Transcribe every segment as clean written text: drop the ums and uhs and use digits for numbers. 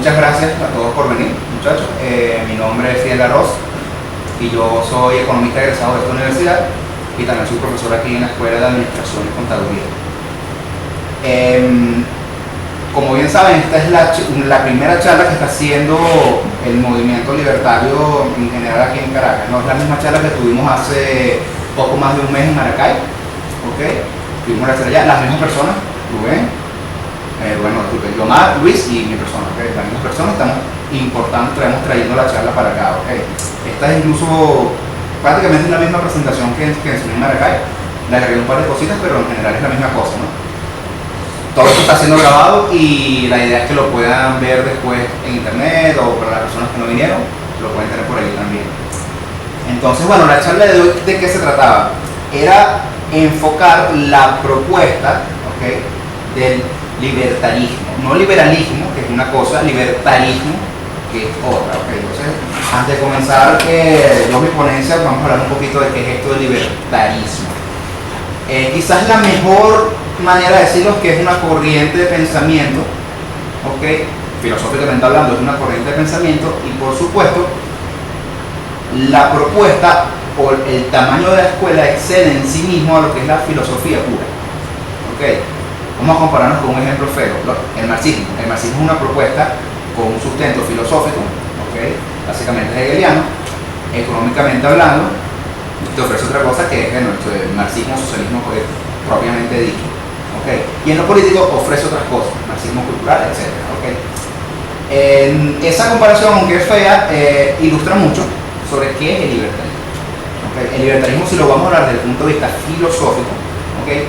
muchas gracias a todos por venir, muchachos. Mi nombre es Fidel Arroz y yo soy economista egresado de esta universidad y también soy profesor aquí en la Escuela de Administración y Contaduría. Como bien saben, esta es la primera charla que está haciendo el movimiento libertario en general aquí en Caracas. No es la misma charla que tuvimos hace poco más de un mes en Maracay. ¿Okay? Tuvimos la charla ya, las mismas personas, Rubén, Yomar, Luis y mi persona. ¿Okay? Las mismas personas estamos trayendo la charla para acá. ¿Okay? Esta es incluso prácticamente la misma presentación que enseñé en Maracay. Le agregué un par de cositas, pero en general es la misma cosa, ¿no? Todo esto está siendo grabado y la idea es que lo puedan ver después en internet o para las personas que no vinieron, lo pueden tener por ahí también. Entonces, bueno, la charla de hoy, ¿de qué se trataba? Era enfocar la propuesta, ¿okay?, del libertarismo. No liberalismo, que es una cosa, libertarismo, que es otra. ¿Okay? Entonces, antes de comenzar mi ponencia, vamos a hablar un poquito de qué es esto del libertarismo. Quizás la mejor manera de decirlo es que es una corriente de pensamiento, ¿okay?, filosóficamente hablando, es una corriente de pensamiento, y por supuesto la propuesta o el tamaño de la escuela excede en sí mismo a lo que es la filosofía pura. ¿Okay? Vamos a compararnos con un ejemplo feo, el marxismo. El marxismo es una propuesta con un sustento filosófico, ¿okay?, básicamente es hegeliano. Económicamente hablando, te ofrece otra cosa que es el marxismo, socialismo propiamente dicho. ¿Okay? Y en lo político ofrece otras cosas, marxismo cultural, etc. ¿Okay? Esa comparación, aunque es fea, ilustra mucho sobre qué es el libertarismo. ¿Okay? El libertarismo, si lo vamos a hablar desde el punto de vista filosófico, ¿okay?,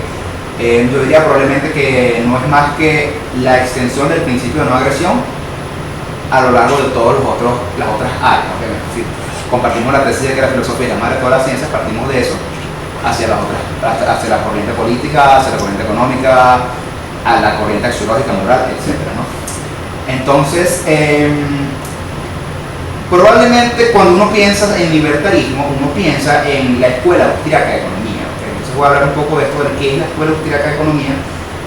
yo diría probablemente que no es más que la extensión del principio de no agresión a lo largo de todas las otras áreas. ¿Okay? Es decir, compartimos la tesis de que la filosofía es la madre de todas las ciencias, partimos de eso hacia las otras, hacia la corriente política, hacia la corriente económica, a la corriente axiológica, moral, etc., ¿no? Entonces, probablemente cuando uno piensa en libertarismo, uno piensa en la Escuela Austriaca de Economía. ¿Okay? Entonces voy a hablar un poco de esto, de qué es la Escuela Austriaca de Economía,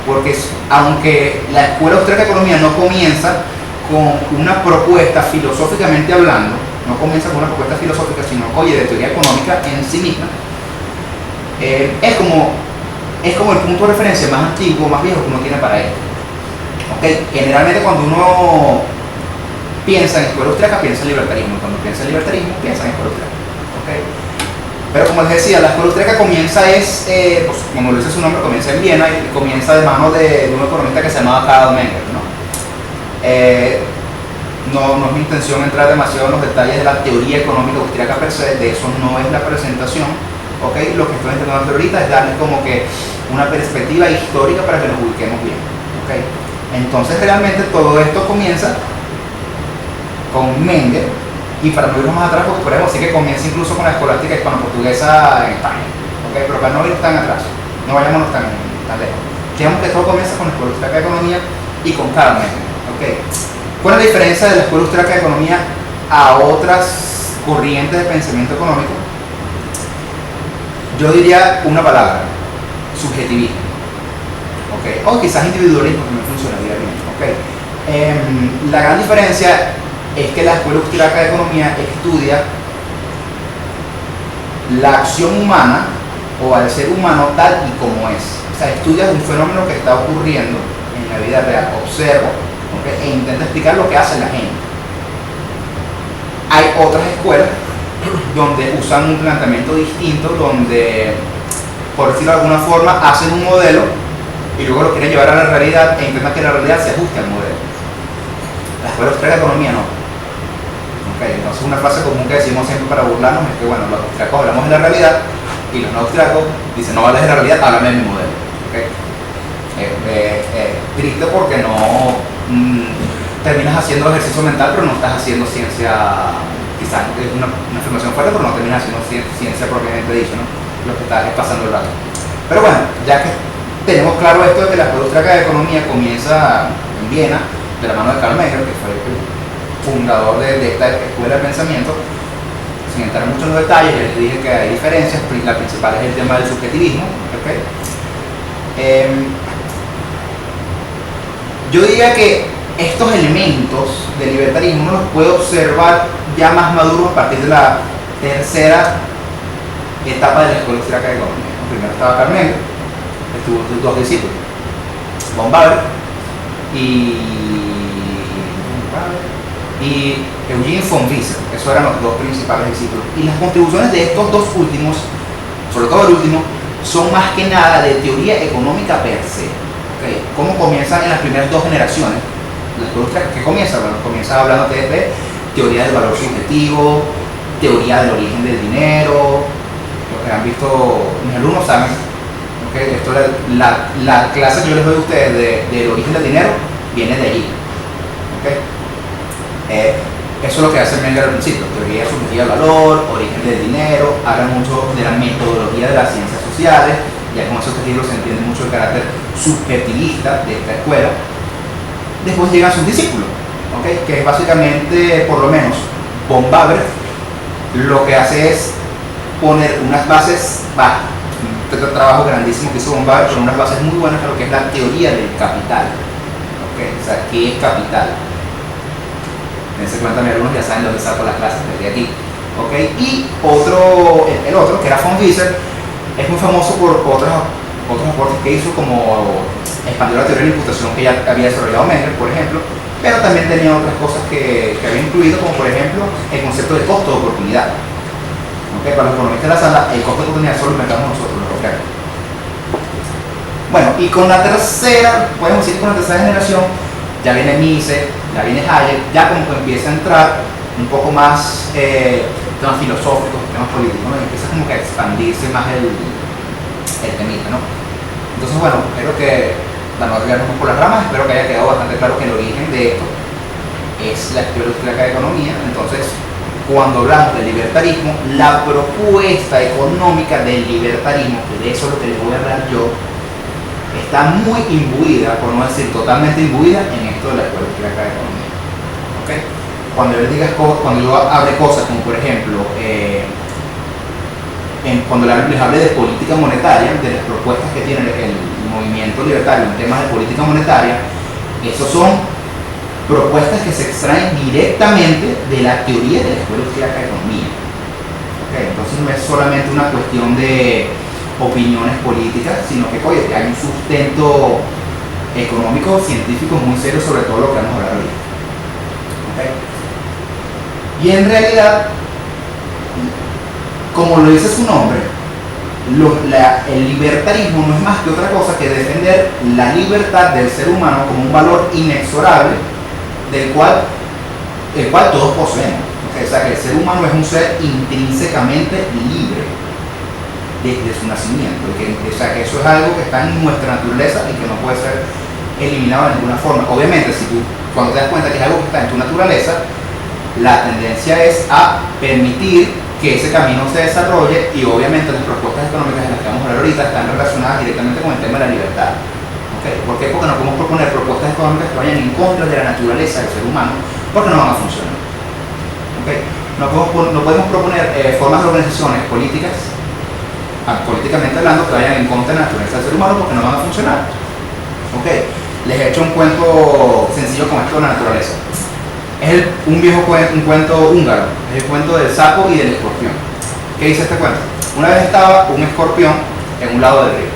porque aunque la Escuela Austriaca de Economía no comienza con una propuesta filosóficamente hablando, no comienza con una propuesta filosófica, sino oye, de teoría económica en sí misma, es como el punto de referencia más antiguo, más viejo que uno tiene para esto. ¿Okay? Generalmente cuando uno piensa en escuela austriaca, piensa en libertarismo. Cuando piensa en libertarismo, piensa en escuela austriaca. ¿Okay? Pero como les decía, la escuela austriaca comienza pues, como lo dice su nombre, comienza en Viena y comienza de manos de un economista que se llamaba Karl Menger, ¿no? No es mi intención entrar demasiado en los detalles de la teoría económica austriaca per se, de eso no es la presentación. ¿Okay? Lo que estoy intentando hacer ahorita es darles como que una perspectiva histórica para que nos ubiquemos bien. ¿Okay? Entonces realmente todo esto comienza con Menger, y para no irnos más atrás, porque podemos decir que comienza incluso con la escolástica hispano-portuguesa en España. ¿Okay? Pero para no ir tan atrás, no vayámonos tan lejos. Digamos que todo comienza con la Escuela Austriaca de Economía y con Karl Menger. ¿Okay? ¿Cuál es la diferencia de la Escuela Austriaca de Economía a otras corrientes de pensamiento económico? Yo diría una palabra: subjetivismo. ¿Okay? O quizás individualismo también funcionaría bien. ¿Okay? La gran diferencia es que la Escuela Austriaca de Economía estudia la acción humana o al ser humano tal y como es. O sea, estudia un fenómeno que está ocurriendo en la vida real, observa, ¿okay?, e intenta explicar lo que hace la gente. Hay otras escuelas donde usan un planteamiento distinto, donde, por decirlo de alguna forma, hacen un modelo y luego lo quieren llevar a la realidad e intentan que la realidad se ajuste al modelo. La Escuela Austriaca de Economía no. Okay, entonces una frase común que decimos siempre para burlarnos es que, bueno, los austriacos hablamos de la realidad y los no austriacos dicen, no hables de la realidad, háblame de mi modelo. Okay. Triste porque no terminas haciendo ejercicio mental, pero no estás haciendo ciencia. Quizás es una afirmación fuerte, pero no terminas haciendo ciencia propiamente dicho, ¿no? Lo que está es pasando el rato. Pero bueno, ya que tenemos claro esto de que la Escuela Austriaca de Economía comienza en Viena, de la mano de Karl Menger, que fue el fundador de esta escuela de pensamiento, sin entrar mucho en los detalles, les dije que hay diferencias. La principal es el tema del subjetivismo. ¿Okay? Yo diría que estos elementos de libertarismo uno los puede observar ya más maduros a partir de la tercera etapa de la Escuela Austriaca de Economía. Primero estaba Carnegie, estuvo dos discípulos, von Baber y Eugene von Wieser. Esos eran los dos principales discípulos. Y las contribuciones de estos dos últimos, sobre todo el último, son más que nada de teoría económica per se. ¿Okay? ¿Cómo comienzan en las primeras dos generaciones? ¿Qué comienza? Bueno, comienza hablando de teoría del valor subjetivo, teoría del origen del dinero. Lo que han visto mis alumnos saben, ¿okay? Esto la clase que yo les doy a ustedes del origen del dinero viene de allí. ¿Okay? Eso es lo que hace Menger al principio: teoría subjetiva del valor, origen del dinero. Habla mucho de la metodología de las ciencias sociales. Ya con esos libros se entiende mucho el carácter subjetivista de esta escuela. Después llegan sus discípulos, ¿okay? Que es básicamente, por lo menos, von Baber lo que hace es poner unas bases, un trabajo grandísimo que hizo von Baber, con unas bases muy buenas para lo que es la teoría del capital. ¿Okay? O sea, ¿qué es capital? Dense cuenta, mis alumnos ya saben dónde saco las clases, desde aquí. ¿Okay? Y el otro, que era von Wieser, es muy famoso por otros aportes que hizo, como expandió la teoría de la imputación que ya había desarrollado Menger, por ejemplo, pero también tenía otras cosas que había incluido, como por ejemplo el concepto de costo de oportunidad. ¿Okay? Para los economistas de la sala, el costo de oportunidad solo lo inventamos nosotros, los europeos. Bueno, y con la tercera, podemos decir que con la tercera generación, ya viene Mises, ya viene Hayek, ya como que empieza a entrar un poco más temas filosóficos, temas políticos, ¿no? Empieza como que a expandirse más el temita, ¿no? Entonces, bueno, creo que, para no desviarnos por las ramas, espero que haya quedado bastante claro que el origen de esto es la Escuela Austriaca de Economía. Entonces, cuando hablamos del libertarismo, la propuesta económica del libertarismo, que de eso es lo que les voy a hablar yo, está muy imbuida, por no decir totalmente imbuida, en esto de la Escuela Austriaca de Economía. ¿Okay? Cuando yo hable cosas como, por ejemplo, cuando les hable de política monetaria, de las propuestas que tiene el movimiento libertario en temas de política monetaria, esos son propuestas que se extraen directamente de la teoría de la Escuela Austriaca de Economía. ¿Okay? Entonces no es solamente una cuestión de opiniones políticas, sino que, oye, hay un sustento económico, científico muy serio sobre todo lo que vamos a hablar hoy. ¿Okay? Y en realidad, como lo dice su nombre, el libertarismo no es más que otra cosa que defender la libertad del ser humano como un valor inexorable el cual todos poseemos. ¿Okay? O sea, que el ser humano es un ser intrínsecamente libre desde su nacimiento. O sea, que eso es algo que está en nuestra naturaleza y que no puede ser eliminado de ninguna forma. Obviamente, cuando te das cuenta que es algo que está en tu naturaleza, la tendencia es a permitir que ese camino se desarrolle, y obviamente las propuestas económicas de las que vamos a hablar ahorita están relacionadas directamente con el tema de la libertad. ¿Okay? ¿Por qué? Porque no podemos proponer propuestas económicas que vayan en contra de la naturaleza del ser humano, porque no van a funcionar. ¿Okay? No podemos proponer formas de organizaciones políticas, políticamente hablando, que vayan en contra de la naturaleza del ser humano, porque no van a funcionar. ¿Okay? Les he hecho un cuento sencillo con esto de la naturaleza. Es un cuento húngaro, es el cuento del sapo y del escorpión. ¿Qué dice este cuento? Una vez estaba un escorpión en un lado del río,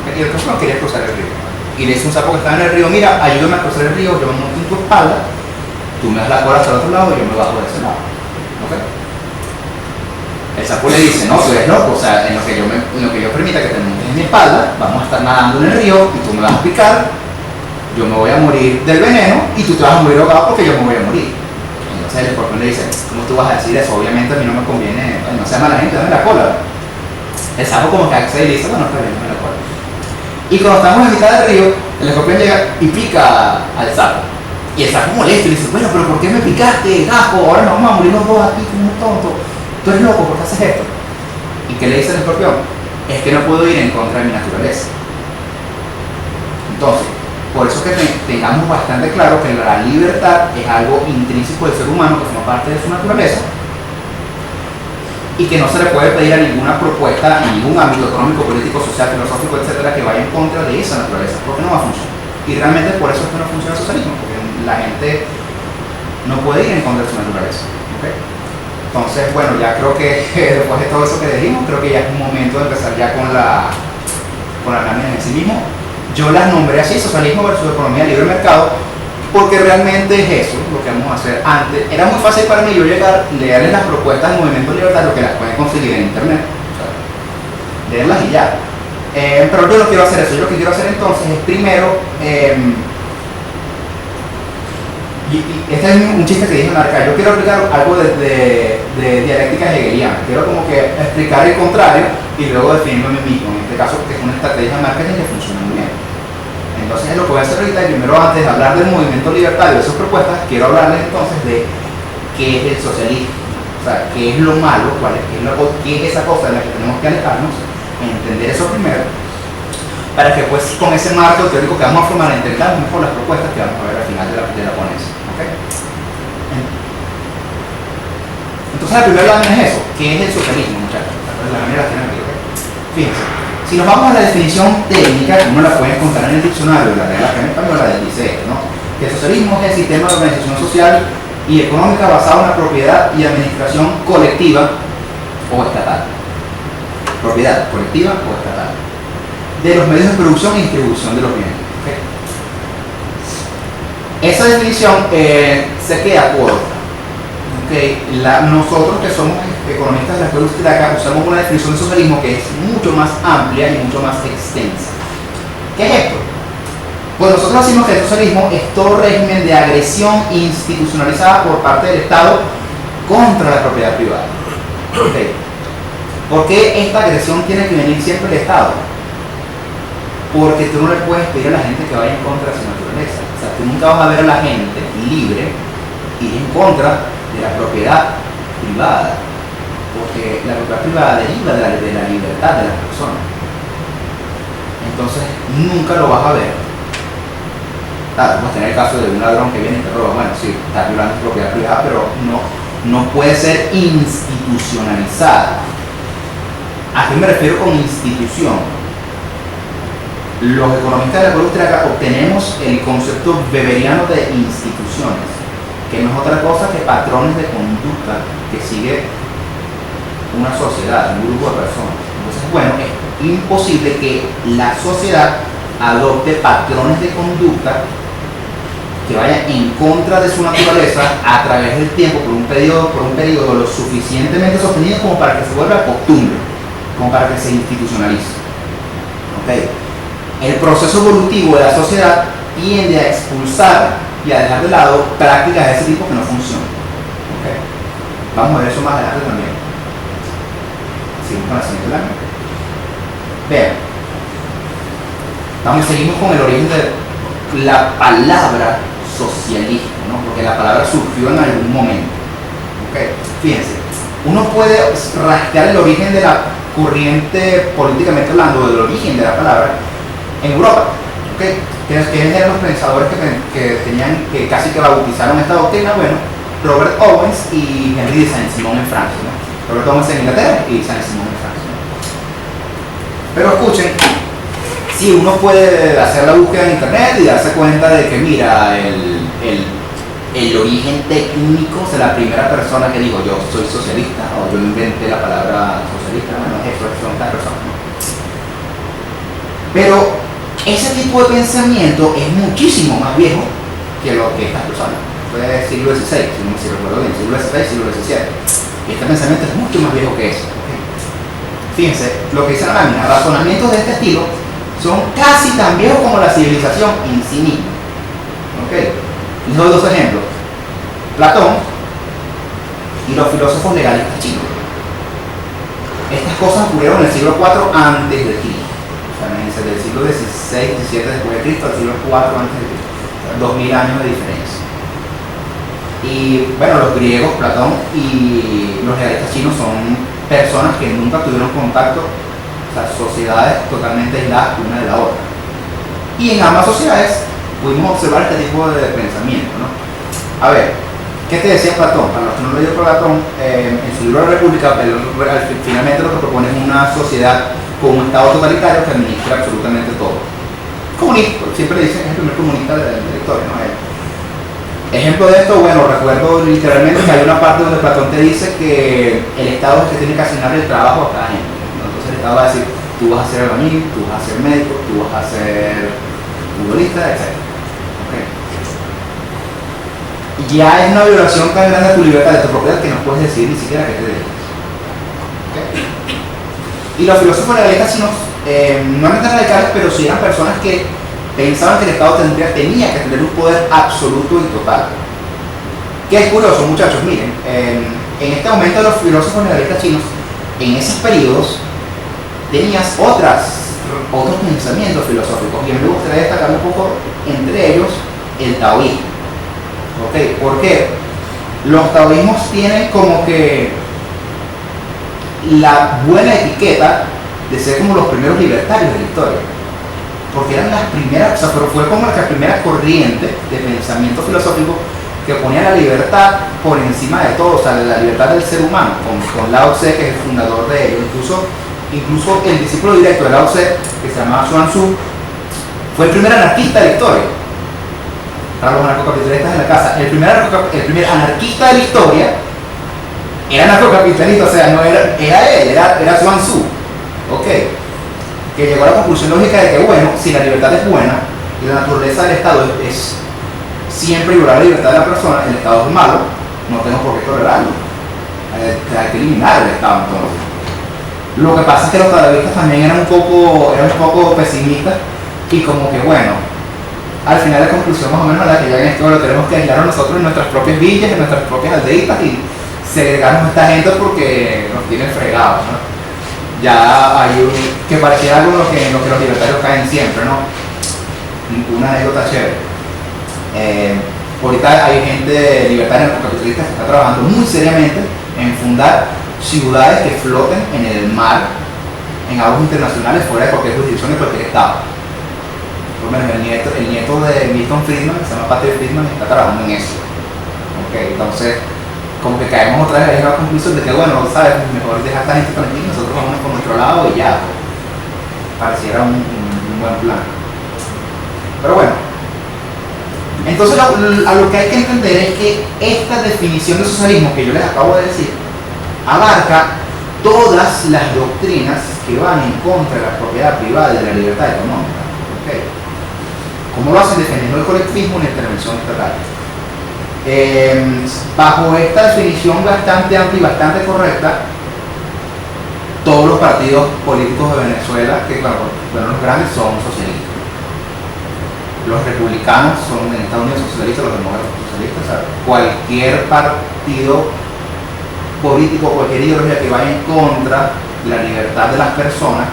¿okay? Y el escorpión quería cruzar el río, y le dice un sapo que estaba en el río: mira, ayúdame a cruzar el río, yo me monto en tu espalda, tú me das la cola hasta el otro lado y yo me bajo de ese lado. ¿Okay? El sapo le dice: no, tú eres loco, o sea, en lo que yo permita que te montes en mi espalda, vamos a estar nadando en el río y tú me vas a picar, yo me voy a morir del veneno y tú te vas a morir ahogado porque yo me voy a morir. Entonces el escorpión le dice: ¿cómo tú vas a decir eso? Obviamente a mí no me conviene, no sea mala gente, dame la cola. El sapo como que accede y le dice: bueno, está bien, dame la cola. Y cuando estamos en mitad del río, el escorpión llega y pica al sapo. Y el sapo molesta y le dice: bueno, pero ¿por qué me picaste, gajo? Ahora nos vamos a morir los dos aquí como un tonto. Tú eres loco, ¿por qué haces esto? ¿Y qué le dice el escorpión? Es que no puedo ir en contra de mi naturaleza. Entonces, por eso que tengamos bastante claro que la libertad es algo intrínseco del ser humano, que forma parte de su naturaleza, y que no se le puede pedir a ninguna propuesta en ningún ámbito económico, político, social, filosófico, etcétera, que vaya en contra de esa naturaleza, porque no va a funcionar. Y realmente por eso es que no funciona el socialismo, porque la gente no puede ir en contra de su naturaleza. ¿Okay? Entonces, bueno, ya creo que después de todo eso que dijimos, creo que ya es un momento de empezar ya con la análisis en sí mismo. Yo las nombré así, socialismo versus economía de libre mercado, porque realmente es eso lo que vamos a hacer. Antes era muy fácil para mí yo llegar, leerles las propuestas del movimiento libertario, que las pueden conseguir en internet, o sea, leerlas y ya. Pero yo no quiero hacer eso. Yo lo que quiero hacer entonces es primero, y este es un chiste que dije en Arca, yo quiero explicar algo de dialéctica hegeliana, quiero como que explicar el contrario y luego definirlo a mí mismo, en este caso que es una estrategia de marketing que funciona muy bien. Entonces es lo que voy a hacer ahorita. Primero, antes de hablar del movimiento libertario, de sus propuestas, quiero hablarles entonces de qué es el socialismo, o sea, qué es lo malo, qué es esa cosa de la que tenemos que alejarnos, entender eso primero, para que pues con ese marco teórico que vamos a formar entendamos mejor las propuestas que vamos a ver al final de la ponencia. ¿Okay? Entonces la primera lámina es eso, ¿qué es el socialismo, muchachos? La manera tienen aquí, ¿okay? Fíjense, si nos vamos a la definición técnica, que uno la puede encontrar en el diccionario de la Real Academia Española, dice, ¿no?, que el socialismo es el sistema de organización social y económica basado en la propiedad y administración colectiva o estatal. Propiedad colectiva o estatal de los medios de producción y distribución de los bienes. ¿Okay? Esa definición se queda corta. Okay. Nosotros que somos economistas de la escuela austriaca usamos una definición de socialismo que es mucho más amplia y mucho más extensa. ¿Qué es esto? Pues nosotros decimos que el socialismo es todo régimen de agresión institucionalizada por parte del Estado contra la propiedad privada. Okay. ¿Por qué esta agresión tiene que venir siempre del Estado? Porque tú no le puedes pedir a la gente que vaya en contra de su naturaleza. O sea, tú nunca vas a ver a la gente libre ir en contra de la propiedad privada, porque la propiedad privada deriva de la libertad de las personas. Entonces nunca lo vas a ver. Claro, puedes tener el caso de un ladrón que viene y te roba, bueno, sí, está violando tu propiedad privada, pero no puede ser institucionalizada. ¿A qué me refiero con institución? Los economistas de la escuela austriaca obtenemos el concepto weberiano de instituciones, que no es otra cosa que patrones de conducta que sigue una sociedad, un grupo de personas. Entonces, bueno, es imposible que la sociedad adopte patrones de conducta que vayan en contra de su naturaleza a través del tiempo por un periodo lo suficientemente sostenido como para que se vuelva costumbre, como para que se institucionalice. ¿Okay? El proceso evolutivo de la sociedad tiende a expulsar y a dejar de lado prácticas de ese tipo que no funcionan. ¿Okay? Vamos a ver eso más adelante también. Seguimos con la siguiente lámina. Vean, seguimos con el origen de la palabra socialismo, ¿no? Porque la palabra surgió en algún momento. ¿Okay? Fíjense, uno puede rascar el origen de la corriente políticamente hablando, del origen de la palabra en Europa. ¿Okay? ¿Quiénes eran los pensadores que casi que bautizaron esta doctrina? Bueno, Robert Owens y Henry de Saint-Simon en Francia, ¿no? Robert Owens en Inglaterra y Saint-Simon en Francia, ¿no? Pero escuchen, si uno puede hacer la búsqueda en internet y darse cuenta de que, mira, el origen técnico, o sea, la primera persona que dijo yo soy socialista, o yo inventé la palabra socialista, bueno, eso son estas personas, ¿no? Pero ese tipo de pensamiento es muchísimo más viejo que lo que estas personas. Fue del siglo XVI, si recuerdo bien, siglo XVI, siglo XVII. Y este pensamiento es mucho más viejo que eso. ¿Okay? Fíjense, lo que dice la lámina, razonamientos de este estilo son casi tan viejos como la civilización en sí misma. ¿Okay? Les doy dos ejemplos. Platón y los filósofos legalistas chinos. Estas cosas ocurrieron en el siglo IV antes de Cristo. Del siglo XVI, XVII después de Cristo al siglo IV antes de Cristo, 2000 años de diferencia. Y bueno, los griegos, Platón y los legalistas chinos son personas que nunca tuvieron contacto, o sea, sociedades totalmente aisladas una de la otra. Y en ambas sociedades pudimos observar este tipo de pensamiento, ¿no? A ver, ¿qué te decía Platón? Para los que no lo leyeron Platón, en su libro de la República, finalmente lo que propone es una sociedad con un estado totalitario que administra absolutamente todo. comunista, siempre le dicen que es el primer comunista de la historia, ¿no? Ejemplo de esto, bueno, recuerdo literalmente que hay una parte donde Platón te dice que el Estado es el que tiene que asignarle el trabajo a cada gente, ¿no? Entonces el Estado va a decir, tú vas a ser albañil, tú vas a ser médico, tú vas a ser futbolista, etc. ¿Okay? Ya es una violación tan grande de tu libertad, de tu propiedad, que no puedes decidir ni siquiera a qué te dedicas. ¿Okay? Y los filósofos legalistas sí no eran tan radicales, pero sí eran personas que pensaban que el Estado tenía que tener un poder absoluto y total. Que es curioso, muchachos, miren, en este momento los filósofos legalistas chinos, en esos periodos, tenías otros pensamientos filosóficos, y a mí me gustaría destacar un poco entre ellos el taoísmo. ¿Okay? Porque los taoísmos tienen como que la buena etiqueta de ser como los primeros libertarios de la historia, porque eran las primeras, o sea, pero fue como la primera corriente de pensamiento filosófico que ponía la libertad por encima de todo, o sea, la libertad del ser humano, con Lao Tse, que es el fundador de ello. Incluso el discípulo directo de Lao Tse, que se llamaba Xuan Tzu, fue el primer anarquista de la historia. Para los anarcocapitalistas en la casa, el primer anarquista de la historia era anarcocapitalista, o sea, no era él, era Xuan Tzu. Ok, que llegó a la conclusión lógica de que, bueno, si la libertad es buena y la naturaleza del Estado es siempre violar la libertad de la persona, el Estado es malo, no tengo por qué tolerarlo. Hay que eliminar el Estado entonces. Lo que pasa es que los taoístas también eran un poco pesimistas, y como que, bueno, al final la conclusión más o menos a la que llegan es que lo tenemos que aislar a nosotros en nuestras propias villas, en nuestras propias aldeitas, y segregarnos a esta gente porque nos tienen fregados, ¿no? Ya hay que pareciera algo en lo que los libertarios caen siempre, ¿no? Una anécdota chévere. Ahorita hay gente libertaria capitalista que está trabajando muy seriamente en fundar ciudades que floten en el mar, en aguas internacionales, fuera de cualquier jurisdicción de cualquier estado. Por lo menos el nieto de Milton Friedman, que se llama Patrick Friedman, está trabajando en eso. Okay, entonces, como que caemos otra vez a la conclusión de que, bueno, sabes, mejor dejar a esta gente tranquila, nosotros vamos por nuestro lado y ya. Pareciera un buen plan. Pero bueno, entonces a lo que hay que entender es que esta definición de socialismo que yo les acabo de decir abarca todas las doctrinas que van en contra de la propiedad privada y de la libertad económica. ¿Okay? ¿Cómo lo hacen? Defendiendo el colectivismo y la intervención estatal. Bajo esta definición bastante amplia y bastante correcta, todos los partidos políticos de Venezuela, que claro, los grandes son socialistas. Los republicanos son en Estados Unidos socialistas, los demócratas socialistas. O sea, cualquier partido político, cualquier ideología que vaya en contra de la libertad de las personas,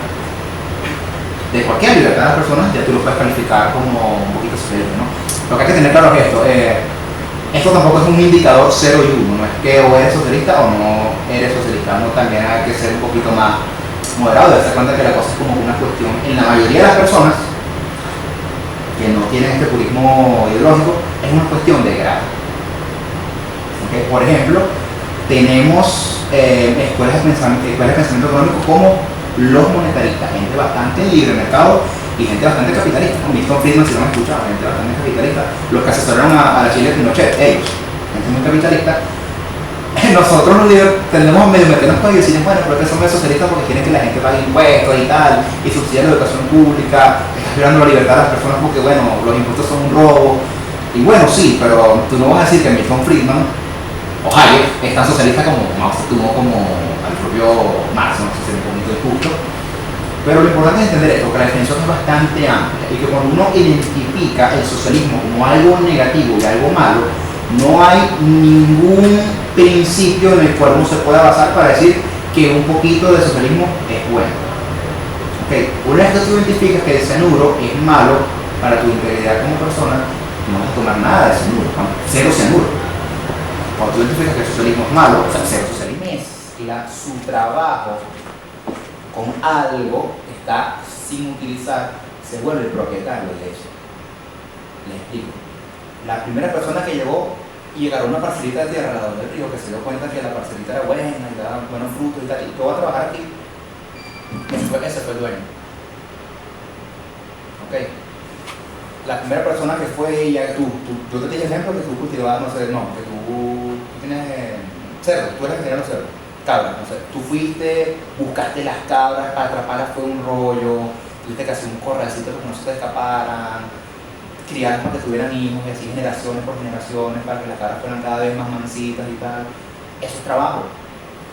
de cualquier libertad de las personas, ya tú lo puedes calificar como un poquito socialista, ¿no? Lo que hay que tener claro es esto tampoco es un indicador 0 y 1, no es que o eres socialista o no eres socialista, no, también hay que ser un poquito más moderado y darse cuenta que la cosa es como una cuestión, en la mayoría de las personas que no tienen este purismo ideológico, es una cuestión de grado. ¿Okay? Por ejemplo, tenemos escuelas de pensamiento económico como los monetaristas, gente bastante libre de mercado y gente bastante capitalista. Milton Friedman, si no me escuchaba, gente bastante capitalista. Los que asesoraron a la Chile de Pinochet, ellos, gente muy capitalista. Nosotros tendemos a medio meternos con ellos y decir, bueno, pero que son socialistas porque quieren que la gente pague impuestos y tal, y subsidiar la educación pública, estás violando la libertad de las personas porque, bueno, los impuestos son un robo. Y bueno, sí, pero tú no vas a decir que Milton Friedman o Hayek es tan socialista como Mao Zedong, como al propio Marx, no sé si es un poquito injusto. Pero lo importante es entender esto, que la definición es bastante amplia y que cuando uno identifica el socialismo como algo negativo y algo malo, no hay ningún principio en el cual uno se pueda basar para decir que un poquito de socialismo es bueno. Okay. Una vez que tú identificas que el cianuro es malo para tu integridad como persona, no vas a tomar nada de cianuro, ¿no? Cero cianuro. Cuando tú identificas que el socialismo es malo, o sea, cero socialismo es su trabajo con algo está sin utilizar, se vuelve propietario de eso. Les explico. La primera persona que llegó y agarró una parcelita de tierra al lado del río, que se dio cuenta que la parcelita era buena y daba buenos frutos y tal, y todo va a trabajar aquí, ese fue el dueño. Ok. la primera persona que fue ella, yo te dije ejemplo que tú cultivabas, no sé, no, que tú tienes cerdo, tú eres ingeniero cerdo, cabras, no sé, tú fuiste, buscaste las cabras, para atraparlas fue un rollo, tuviste que hacer un corralcito para que no se te escaparan, criar para que tuvieran hijos y así generaciones por generaciones para que las cabras fueran cada vez más mansitas y tal. Eso es trabajo.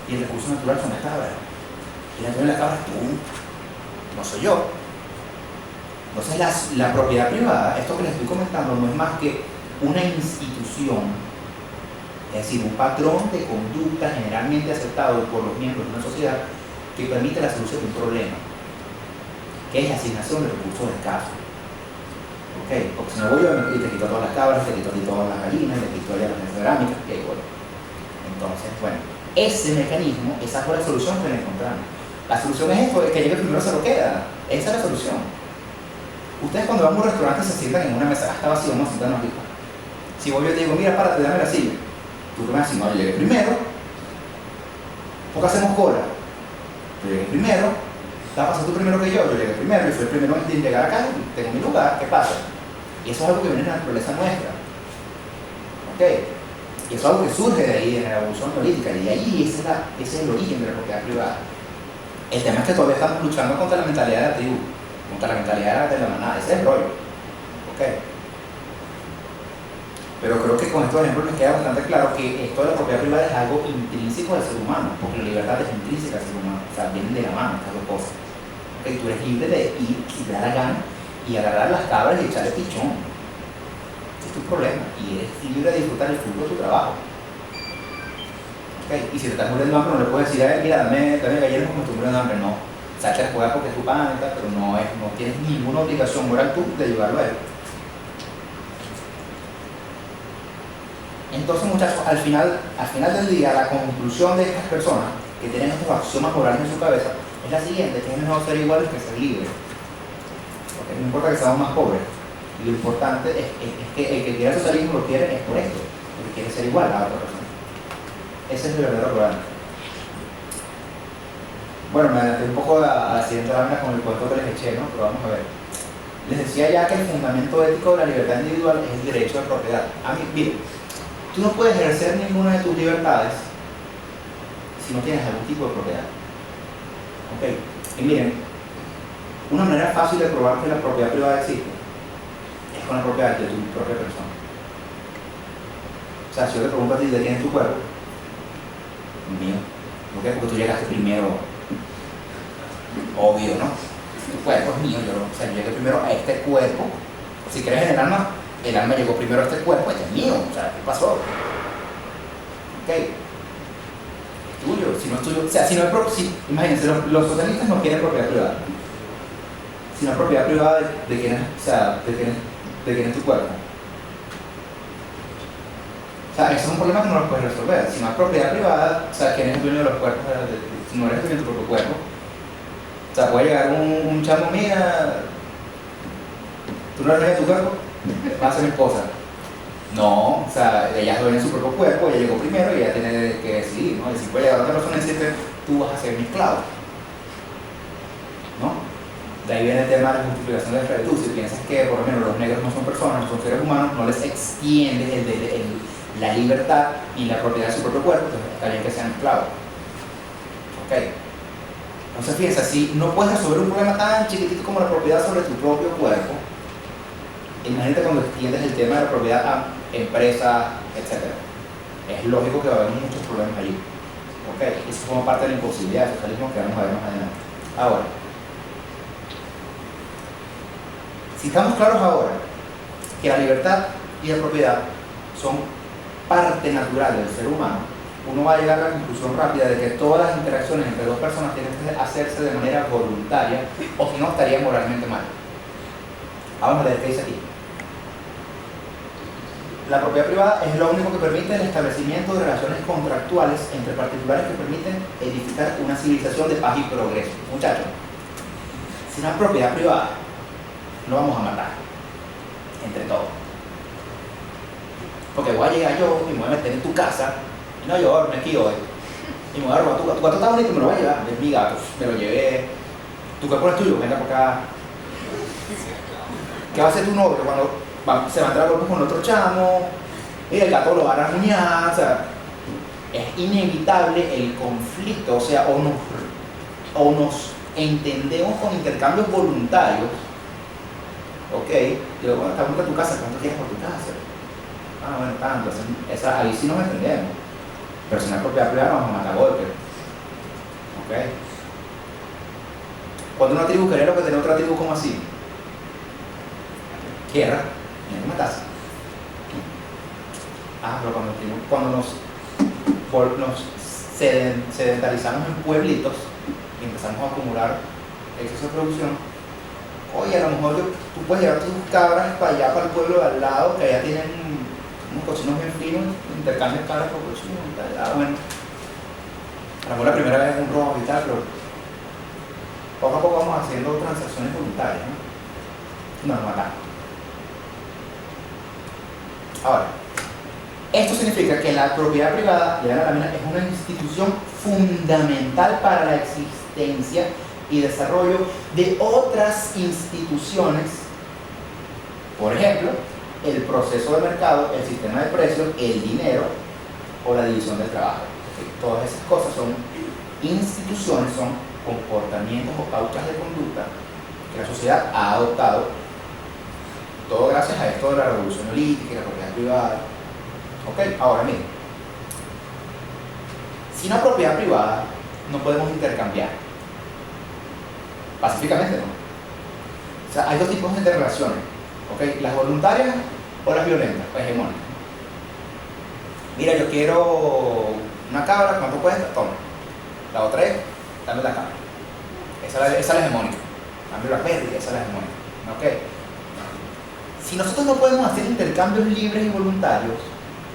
Y el recurso natural son las cabras. Y la de las cabras tú, no soy yo. Entonces la propiedad privada, esto que les estoy comentando, no es más que una institución, es decir, un patrón de conducta generalmente aceptado por los miembros de una sociedad que permite la solución de un problema, que es la asignación de recursos escasos. ¿Okay? Porque si no voy yo y te quito todas las cabras, te quito todas las gallinas, te quito ya las cerámicas, y bueno. Entonces, bueno, ese mecanismo, esa fue la solución que le encontramos. La solución es esto, es que llegue primero se lo queda. Esa es la solución. Ustedes cuando van a un restaurante se sientan en una mesa, está vacío, no se sientan aquí. Si voy yo te digo, mira, párate, dame la silla. Tú me vas a decir, no, yo llegué primero, porque hacemos cola. Yo llegué primero, estás pasando tú primero que yo llegué primero, yo fui el primero en llegar acá, tengo mi lugar, ¿qué pasa? Y eso es algo que viene de la naturaleza nuestra. ¿Ok? Y eso es algo que surge de ahí, de la evolución política, y de ahí ese es el origen de la propiedad privada. El tema es que todavía estamos luchando contra la mentalidad de la tribu, contra la mentalidad de la manada, ese es el rollo. ¿Ok? Pero creo que con estos ejemplos me queda bastante claro que esto de la propiedad privada es algo intrínseco del ser humano, porque la libertad es intrínseca del ser humano, o sea, vienen de la mano estas dos cosas. ¿Okay? Tú eres libre de ir, si te da la gana, y agarrar las cabras y echarle pichón. Ese es tu problema, y eres libre de disfrutar el fruto de tu trabajo. ¿Okay? Y si te estás muriendo de hambre, no le puedes decir a él, mira, dame gallinas como estoy muriendo de hambre, no. Saca la juega porque es tu pan, pero no tienes ninguna obligación moral tú de ayudarlo a él. Entonces, muchachos, al final del día, la conclusión de estas personas que tienen estos axiomas morales en su cabeza es la siguiente, que es mejor ser iguales que ser libres. Porque no importa que seamos más pobres, lo importante es que el que quiera socialismo lo quiere es por esto, porque quiere ser igual a otra persona. Ese es el verdadero problema. Bueno, me adelanté un poco a la siguiente lámina con el cuento que les eché, ¿no? Pero vamos a ver. Les decía ya que el fundamento ético de la libertad individual es el derecho de propiedad. A mí, miren, tú no puedes ejercer ninguna de tus libertades si no tienes algún tipo de propiedad. ¿Ok? Y miren, una manera fácil de probar que la propiedad privada existe es con la propiedad de tu propia persona. O sea, si yo te pregunto a ti de quién es tu cuerpo, mío. ¿Por qué? Porque tú llegaste primero. Obvio, ¿no? Tu cuerpo es mío, yo llegué primero a este cuerpo. Si crees en el alma llegó primero a este cuerpo, este es mío. O sea, ¿qué pasó? Ok. Es tuyo, si no es tuyo. O sea, si no es imagínense, los socialistas no quieren propiedad privada. Si no es propiedad privada de quién es, o sea, de quién es tu cuerpo. O sea, eso es un problema que no lo puedes resolver. Si no es propiedad privada, o sea, ¿quién es el dueño de los cuerpos? Si no eres el dueño de tu propio cuerpo. O sea, puede llegar un chamo, mira, tú no eres dueño de tu cuerpo, vas a ser mi esposa. No, o sea, ella es dueña de su propio cuerpo, ella llegó primero y ella tiene que decidir, ¿no? Y si puede llegar otra persona y decirte, tú vas a ser mi esclavo. ¿No? De ahí viene el tema de la multiplicación de la esclavitud. Si piensas que por lo menos los negros no son personas, no son seres humanos, no les extiendes la libertad y la propiedad de su propio cuerpo, entonces está bien que sean esclavos. ¿Ok? Entonces piensa, si no puedes resolver un problema tan chiquitito como la propiedad sobre tu propio cuerpo, imagínate cuando extiendes el tema de la propiedad a empresas, etc. Es lógico que va a haber muchos problemas allí. ¿Ok? Eso forma parte de la imposibilidad del socialismo que vamos a ver más adelante. Ahora, si estamos claros ahora que la libertad y la propiedad son parte natural del ser humano, uno va a llegar a la conclusión rápida de que todas las interacciones entre dos personas tienen que hacerse de manera voluntaria o si no estaría moralmente mal. Vamos a ver qué dice aquí. La propiedad privada es lo único que permite el establecimiento de relaciones contractuales entre particulares que permiten edificar una civilización de paz y progreso. Muchachos, si no hay propiedad privada, no vamos a matar entre todos. Porque voy a llegar yo y me voy a meter en tu casa y no, yo me aquí hoy y me voy a robar tu gato. Tu gato está bonito y me lo voy a llevar. Es mi gato, me lo llevé. Tu cuerpo es tuyo, venga por acá. ¿Qué va a hacer tu novio cuando se va a entrar a golpes con otro chamo y el gato lo va a rasguñar? O sea, es inevitable el conflicto, o sea, o nos entendemos con intercambios voluntarios, ¿ok? Y luego, bueno, estamos en tu casa, ¿cuánto quieres por tu casa? Ah, bueno, tanto, ahí sí nos entendemos. Pero si no es propiedad privada, nos vamos a matar a golpes, ¿ok? Cuando una tribu quería lo que tenía otra tribu, como así, guerra, y no matarse. Pero cuando nos sedentarizamos en pueblitos y empezamos a acumular exceso de producción, oye, a lo mejor tú puedes llevar tus cabras para allá, para el pueblo de al lado, que allá tienen unos cocinos bien finos, intercambian cabras por cocina y tal. Bueno, a lo mejor la primera vez es un robo y tal, pero poco a poco vamos haciendo transacciones voluntarias, ¿no? Nos matamos. Ahora, esto significa que la propiedad privada, es una institución fundamental para la existencia y desarrollo de otras instituciones, por ejemplo, el proceso de mercado, el sistema de precios, el dinero o la división del trabajo. Todas esas cosas son instituciones, son comportamientos o pautas de conducta que la sociedad ha adoptado, todo gracias a esto de la revolución neolítica y la propiedad privada. Ok, ahora miren, sin una propiedad privada no podemos intercambiar pacíficamente, ¿no? O sea, hay dos tipos de interrelaciones, ¿ok? Las voluntarias o las violentas, o hegemónicas. Mira, yo quiero una cabra, ¿cuánto cuesta? Toma. La otra es, dame la cabra. Esa es la hegemónica. Dame la pérdida, esa es la hegemónica. ¿Ok? Si nosotros no podemos hacer intercambios libres y voluntarios,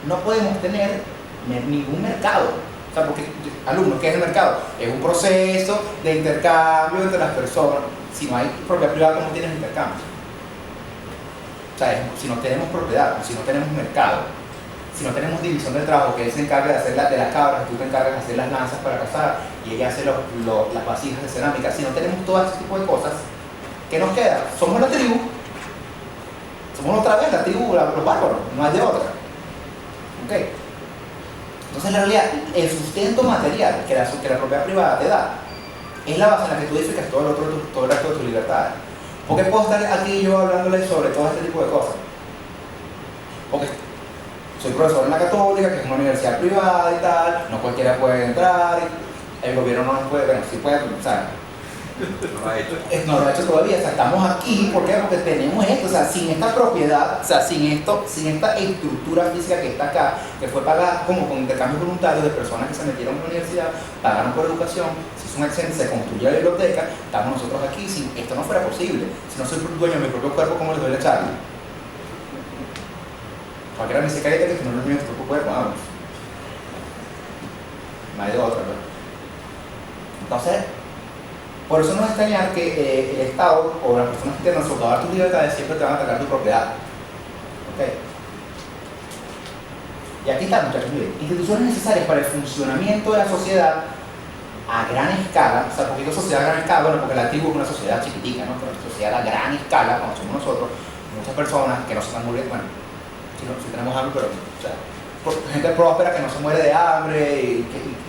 no podemos tener ningún mercado. O sea, porque, alumnos, ¿qué es el mercado? Es un proceso de intercambio entre las personas. Si no hay propiedad privada, ¿cómo tienes intercambio? O sea, si no tenemos propiedad, si no tenemos mercado, si no tenemos división del trabajo, que él se encarga de hacer de las cabras, tú te encargas de hacer las lanzas para cazar y ella hace las vasijas de cerámica, si no tenemos todo ese tipo de cosas, ¿qué nos queda? Somos la tribu, somos otra vez la tribu, los bárbaros, no hay de otra. ¿Ok? Entonces, en la realidad, el sustento material que la propiedad privada te da es la base en la que tú edificas todo el resto de tus libertades. ¿Por qué puedo estar aquí yo hablándole sobre todo este tipo de cosas? Porque soy profesor en la Católica, que es una universidad privada y tal, no cualquiera puede entrar, el gobierno no nos puede, bueno, sí puede, o sea, no lo ha hecho todavía, o sea, estamos aquí, ¿por qué? Porque tenemos esto, o sea, sin esta propiedad, o sea, sin esta estructura física que está acá, que fue pagada como con intercambios voluntarios de personas que se metieron en la universidad, pagaron por educación, se hizo un accidente, se construyó la biblioteca, estamos nosotros aquí, si esto no fuera posible, si no soy dueño de mi propio cuerpo, ¿cómo les doy la charla? Cualquiera me dice, cállate que no es mío tu propio cuerpo, vamos. No hay de otra, ¿verdad? Entonces, por eso no es extrañar que el Estado o las personas que te van a socavar tus libertades siempre te van a atacar tu propiedad. ¿Ok? Y aquí está, muchachos, miren, instituciones necesarias para el funcionamiento de la sociedad a gran escala. O sea, ¿por qué digo sociedad a gran escala? Bueno, porque la tribu es una sociedad chiquitica, ¿no? Pero la sociedad a gran escala, como somos nosotros, muchas personas que no se están muriendo, bueno, si tenemos hambre, pero, o sea, gente próspera que no se muere de hambre y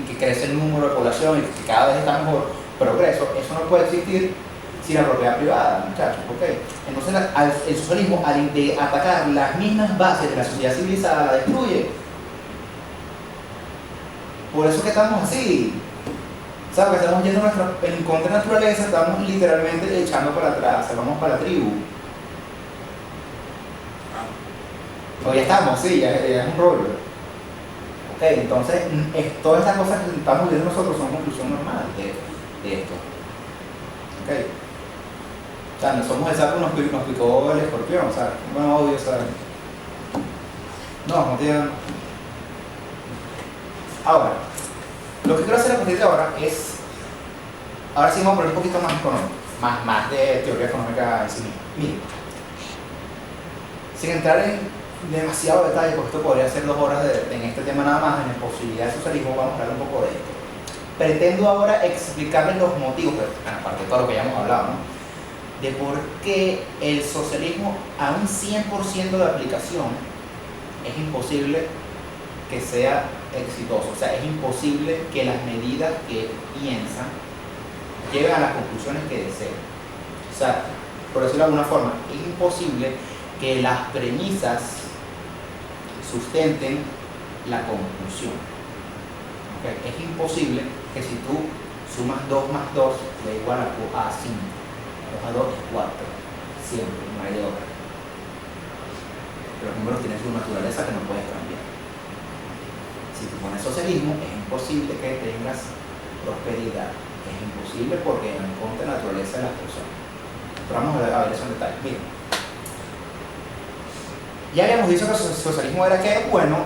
que crece el número de población y que cada vez está mejor progreso, eso no puede existir sin la propiedad privada, muchachos, ¿ok? Entonces el socialismo, al de atacar las mismas bases de la sociedad civilizada, la destruye. Por eso que estamos así, ¿sabes? Que estamos yendo en contra de la naturaleza, estamos literalmente echando para atrás, vamos para la tribu. O ya estamos, sí, ya es un rollo. Ok, entonces todas estas cosas que estamos viendo nosotros son conclusión normal de esto. Ok. O sea, no somos el sapo, nos picó el escorpión, o sea, bueno, obvio, o sea. No tiene. Ahora, lo que quiero hacer a partir de ahora es. Ahora sí vamos a poner un poquito más económico, más de teoría económica en sí misma. Miren, sin entrar en demasiado detalle, porque esto podría ser 2 horas en este tema nada más, en la posibilidad de socialismo, vamos a hablar un poco de esto. Pretendo ahora explicarles los motivos, bueno, aparte de todo lo que ya hemos hablado, ¿no? de por qué el socialismo a un 100% de aplicación es imposible que sea exitoso. O sea, es imposible que las medidas que piensan lleven a las conclusiones que desean. O sea, por decirlo de alguna forma, es imposible que las premisas sustenten la conclusión. ¿Okay? Es imposible que si tú sumas 2 más 2 le igual a 5. 2 más 2 es 4. Siempre, no hay de otra. Los números tienen su naturaleza que no puedes cambiar. Si tú pones socialismo, es imposible que tengas prosperidad. Es imposible porque no contra la naturaleza de las personas. Pero vamos a ver eso en detalle. Miren. Ya habíamos dicho que el socialismo era que, bueno,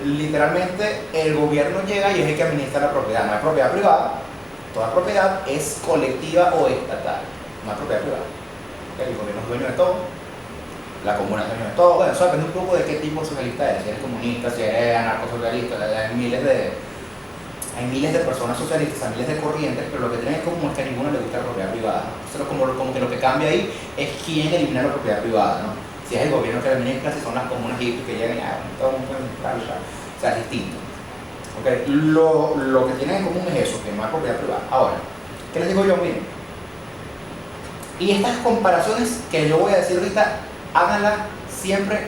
literalmente el gobierno llega y es el que administra la propiedad. No hay propiedad privada. Toda propiedad es colectiva o estatal. No hay propiedad privada. El gobierno es dueño de todo. La comuna es dueño de todo. Bueno, eso depende un poco de qué tipo de socialista eres. Si eres comunista, si eres anarcosocialista. Hay miles de personas socialistas, hay miles de corrientes, pero lo que tienen en común es que a ninguno le gusta la propiedad privada, ¿no? Entonces, como que lo que cambia ahí es quién elimina la propiedad privada, ¿no? Si es el gobierno que la administra, si son las comunas hippies que llegan y todo el mundo puede administrar, o sea, es distinto. Okay. Lo que tienen en común es eso, que no hay propiedad privada. Ahora, ¿qué les digo yo? Miren, y estas comparaciones que yo voy a decir ahorita, háganlas siempre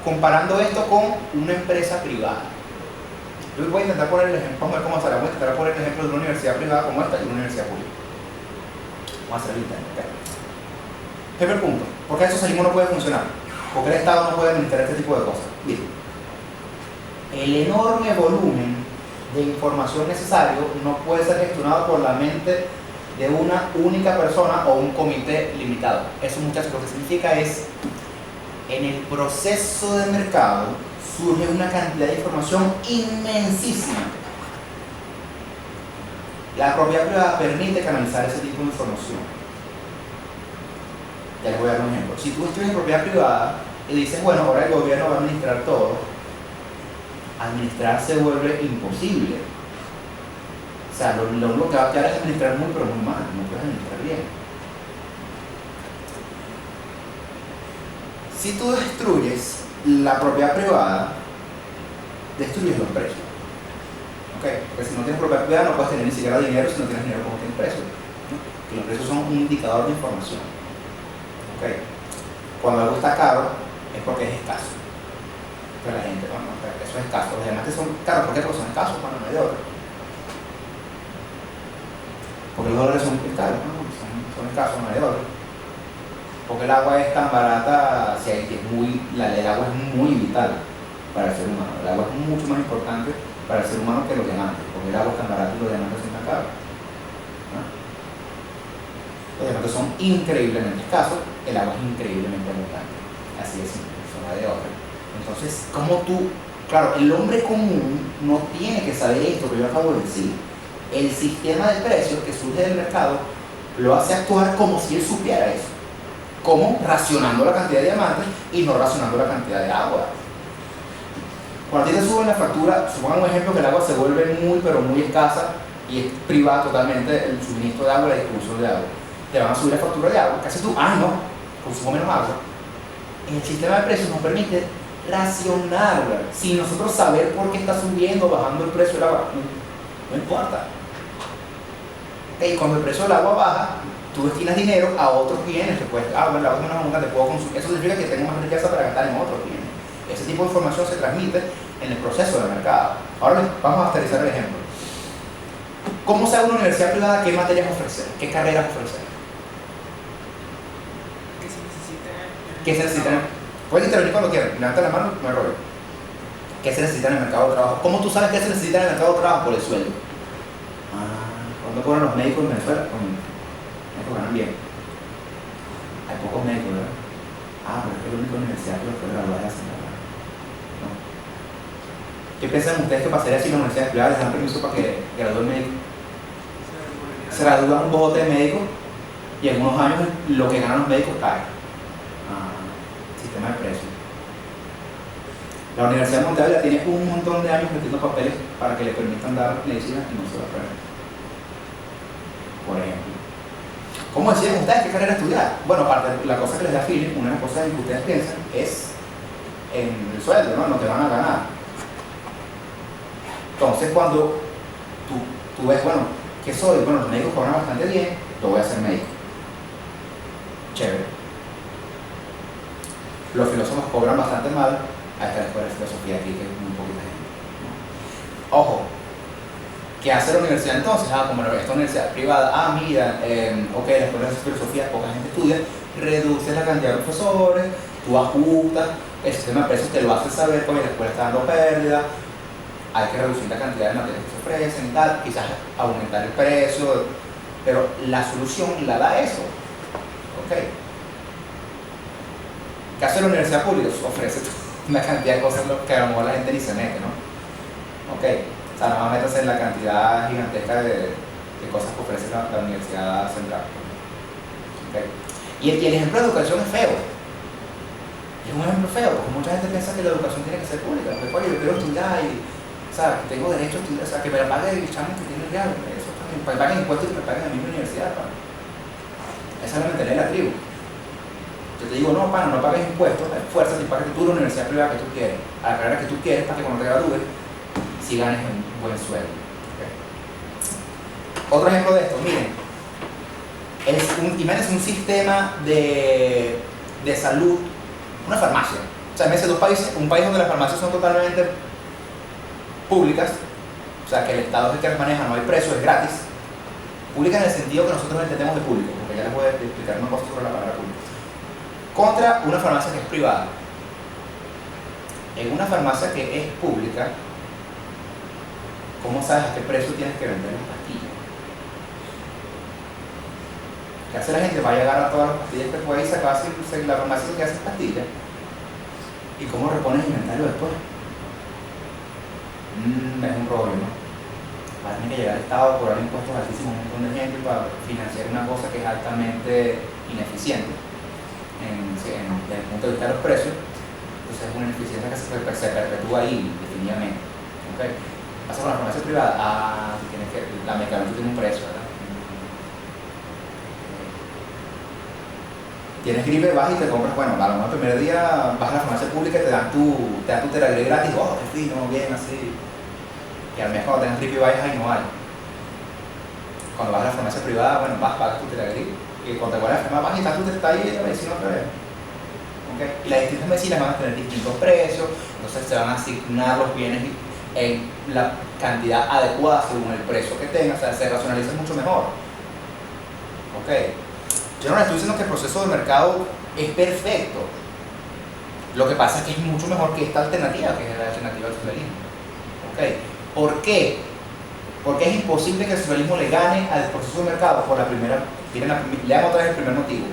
comparando esto con una empresa privada. Yo voy a intentar poner el ejemplo, vamos a ver cómo sale. Voy a intentar poner el ejemplo de una universidad privada como esta y una universidad pública. Vamos a hacer el intento. Okay. Primer punto, ¿por qué el socialismo no puede funcionar? ¿Por qué el Estado no puede administrar este tipo de cosas? Bien, el enorme volumen de información necesario no puede ser gestionado por la mente de una única persona o un comité limitado. Eso, muchachos, lo que significa es, en el proceso de mercado surge una cantidad de información inmensísima. La propiedad privada permite canalizar ese tipo de información. Ya les voy a dar un ejemplo. Si tú estudias en propiedad privada y dices, bueno, ahora el gobierno va a administrar todo, administrar se vuelve imposible. O sea, lo único que va a quedar es administrar muy, pero muy mal, no puedes administrar bien. Si tú destruyes la propiedad privada, destruyes los precios. ¿Okay? Porque si no tienes propiedad privada no puedes tener ni siquiera dinero. Si no tienes dinero, ¿cómo tienes precios? ¿No? Que los precios son un indicador de información. ¿Okay? Cuando algo está caro es porque es escaso. Pero la gente, bueno, eso es escaso. Los demás son caros, ¿por qué? Porque son escasos, bueno, no hay de otro. Porque los dólares son caros, ¿no? Son escasos, no hay de otro. Porque el agua es tan barata, si hay, el agua es muy vital para el ser humano. El agua es mucho más importante para el ser humano que los diamantes, porque el agua es tan barata y los diamantes son tan caros, ¿no? Los diamantes son increíblemente escasos, el agua es increíblemente abundante. Así de simple, no hay de otra. Entonces, como tú, claro, el hombre común no tiene que saber esto que yo acabo de decir. El sistema de precios que surge del mercado lo hace actuar como si él supiera eso. ¿Cómo? Racionando la cantidad de diamantes y no racionando la cantidad de agua. Cuando a ti te suben la factura, supongan un ejemplo que el agua se vuelve muy, pero muy escasa y es privado totalmente el suministro de agua y la distribución de agua. Te van a subir la factura de agua. ¿Qué haces tú? Ah, no, consumo menos agua. El sistema de precios nos permite racionarla, sin nosotros saber por qué está subiendo o bajando el precio del agua. No importa. Y cuando el precio del agua baja, tú destinas dinero a otros bienes que puedes, bueno, el agua es una abundante, puedo consumir. Eso significa que tengo más riqueza para gastar en otros bienes. Ese tipo de información se transmite en el proceso del mercado. Ahora vamos a aterrizar el ejemplo. ¿Cómo sabe una universidad privada qué materias ofrecer? ¿Qué carreras ofrecer? ¿Qué se necesita? Puedes intervenir cuando quieras, levanta la mano, no hay rollo. ¿Qué se necesita en el mercado de trabajo? ¿Cómo tú sabes qué se necesita en el mercado de trabajo? Por el sueldo. ¿Cuándo cobran los médicos en Venezuela? Me cobran bien. Hay pocos médicos, ¿verdad? Pero es que la única universidad que los puede graduar es así, ¿verdad? ¿No? ¿Qué piensan ustedes que pasaría si las universidades privadas les dan permiso para que gradúe el médico? Se gradúa un bote de médicos y en unos años lo que ganan los médicos cae. Sistema de precios. La Universidad de Montevideo tiene un montón de años metiendo papeles para que le permitan dar medicina y no se la aprueben. Por ejemplo. ¿Cómo deciden ustedes qué carrera estudiar? Bueno, aparte de la cosa que les da feeling, una de las cosas en que ustedes piensan es en el sueldo, ¿no? No te van a ganar. Entonces, cuando tú ves, bueno, ¿qué soy? Bueno, los médicos cobran bastante bien, yo voy a ser médico. Chévere. Los filósofos cobran bastante mal, a esta escuela de filosofía aquí, que es muy poquita gente. Ojo, ¿qué hace la universidad entonces? Como esta universidad privada, mira, ok, la escuela de filosofía poca gente estudia, reduce la cantidad de profesores, tú ajustas, el sistema de precios te lo hace saber, porque la escuela está dando pérdida, hay que reducir la cantidad de materias que se ofrecen y tal, quizás aumentar el precio, pero la solución la da eso. Ok. ¿Qué hace la universidad pública? Ofrece una cantidad de cosas que a lo mejor la gente ni se mete, ¿no? Ok. O sea, no meterse en la cantidad gigantesca de cosas que ofrece la Universidad Central. Okay. Y el ejemplo de educación es feo. Es un ejemplo feo, porque mucha gente piensa que la educación tiene que ser pública. Porque, oye, yo quiero estudiar y, o sea, tengo derecho a estudiar, o sea, que me la pague el chamo que tiene el real. Eso también, que me paguen impuestos y que me paguen a mí en la universidad. Esa es la mentalidad de la tribu. Yo te digo, no, no pagues impuestos, esfuérzate y pagues tú la universidad privada que tú quieres, a la carrera que tú quieres, para que cuando te gradúes, si ganes un buen sueldo. Okay. Otro ejemplo de esto, miren, imagínense un sistema de salud, una farmacia. O sea, imagínense un país donde las farmacias son totalmente públicas, o sea, que el Estado es el que las maneja, no hay precio, es gratis. Pública en el sentido que nosotros entendemos de público, porque ya les voy a explicar una cosa sobre la palabra pública. Contra una farmacia que es privada. En una farmacia que es pública, ¿cómo sabes a qué precio tienes que vender las pastillas? ¿Qué hace la gente? Va a llegar a todas las pastillas que puede y sacar la farmacia que hace pastillas. ¿Y cómo repones el inventario después? Es un rollo, ¿no? Va a tener que llegar al Estado a cobrar impuestos altísimos a un montón de gente para financiar una cosa que es altamente ineficiente desde el punto de vista de los precios. Entonces es una ineficiencia que se perpetúa ahí definitivamente. ¿Okay? Pasa con la farmacia privada, la medicamento tiene un precio, ¿verdad? Tienes gripe, vas y te compras, bueno, a lo mejor el primer día vas a la farmacia pública y te dan tu Teragrid gratis, oh, qué fino, bien, así. Y al mes cuando tengas gripe y vayas, ahí no hay. Cuando vas a la farmacia privada, bueno, pagas tu Teragrid, y cuando te vuelves a enfermar, vas y estás ahí en la medicina otra vez. ¿Okay? Y las distintas medicinas van a tener distintos precios, entonces se van a asignar los bienes en la cantidad adecuada según el precio que tengas, o sea, se racionaliza mucho mejor. ¿Okay? Yo no le estoy diciendo que el proceso de mercado es perfecto. Lo que pasa es que es mucho mejor que esta alternativa, que es la alternativa al socialismo. ¿Okay? ¿Por qué? Porque es imposible que el socialismo le gane al proceso de mercado por la primera. Leamos otra vez el primer motivo.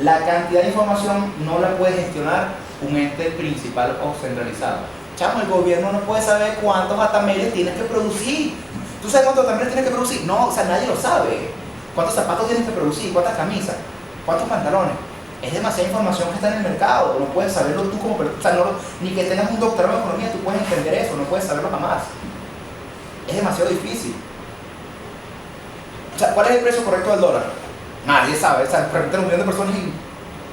La cantidad de información no la puede gestionar un ente principal o centralizado. Chamo, el gobierno no puede saber cuántos atameles tienes que producir. ¿Tú sabes cuántos atameles tienes que producir? No, o sea, nadie lo sabe. ¿Cuántos zapatos tienes que producir? ¿Cuántas camisas? ¿Cuántos pantalones? Es demasiada información que está en el mercado. No puedes saberlo tú como persona. O sea, ni que tengas un doctorado en economía, tú puedes entender eso. No puedes saberlo jamás. Es demasiado difícil. O sea, ¿cuál es el precio correcto del dólar? Nadie sabe. O sea, preguntan a 1 millón de personas y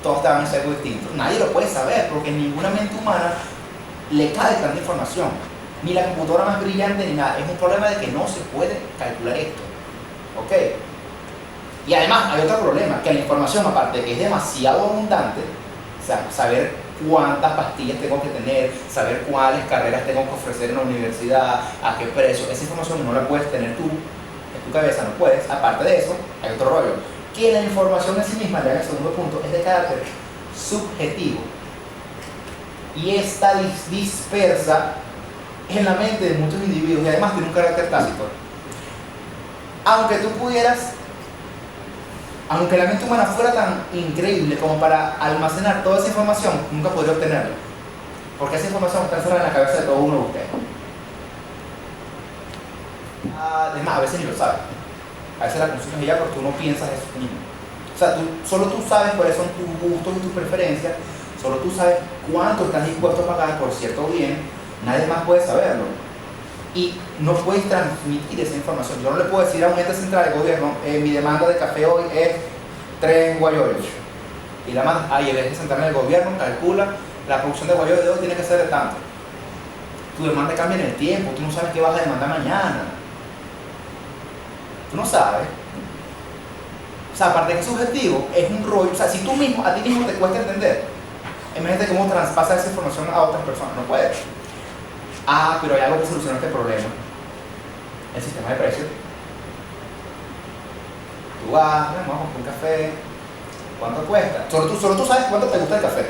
todos te van a decir algo distinto. Nadie lo puede saber porque ninguna mente humana le cabe tanta información. Ni la computadora más brillante ni nada. Es un problema de que no se puede calcular esto. ¿Ok? Y además hay otro problema, que la información, aparte de que es demasiado abundante, o sea, saber cuántas pastillas tengo que tener, saber cuáles carreras tengo que ofrecer en la universidad, a qué precio, esa información no la puedes tener tú, en tu cabeza no puedes. Aparte de eso, hay otro rollo, que la información en sí misma, ya en el segundo punto, es de carácter subjetivo y está dispersa en la mente de muchos individuos y además tiene un carácter tácito. Aunque la mente humana fuera tan increíble como para almacenar toda esa información, nunca podría obtenerla. Porque esa información está encerrada en la cabeza de todo uno de ustedes. Además, a veces ni lo sabe. A veces la consumes ya porque tú no piensas eso mismo. O sea, solo tú sabes cuáles son tus gustos y tus preferencias, solo tú sabes cuánto estás dispuesto a pagar por cierto bien, nadie más puede saberlo. Y no puedes transmitir esa información. Yo no le puedo decir a un ente central del gobierno, mi demanda de café hoy es 3 guayoyos. Y la mandas, en vez de sentarme en el gobierno, calcula, la producción de guayoyos de hoy tiene que ser de tanto. Tu demanda cambia en el tiempo, tú no sabes qué vas a demandar mañana. Tú no sabes. O sea, aparte de que es subjetivo, es un rollo. O sea, si tú mismo, a ti mismo te cuesta entender, imagínate cómo traspasa esa información a otras personas. No puedes. Pero hay algo que soluciona este problema. El sistema de precios. Tú vas, vamos a comprar un café. ¿Cuánto cuesta? Solo tú sabes cuánto te gusta el café.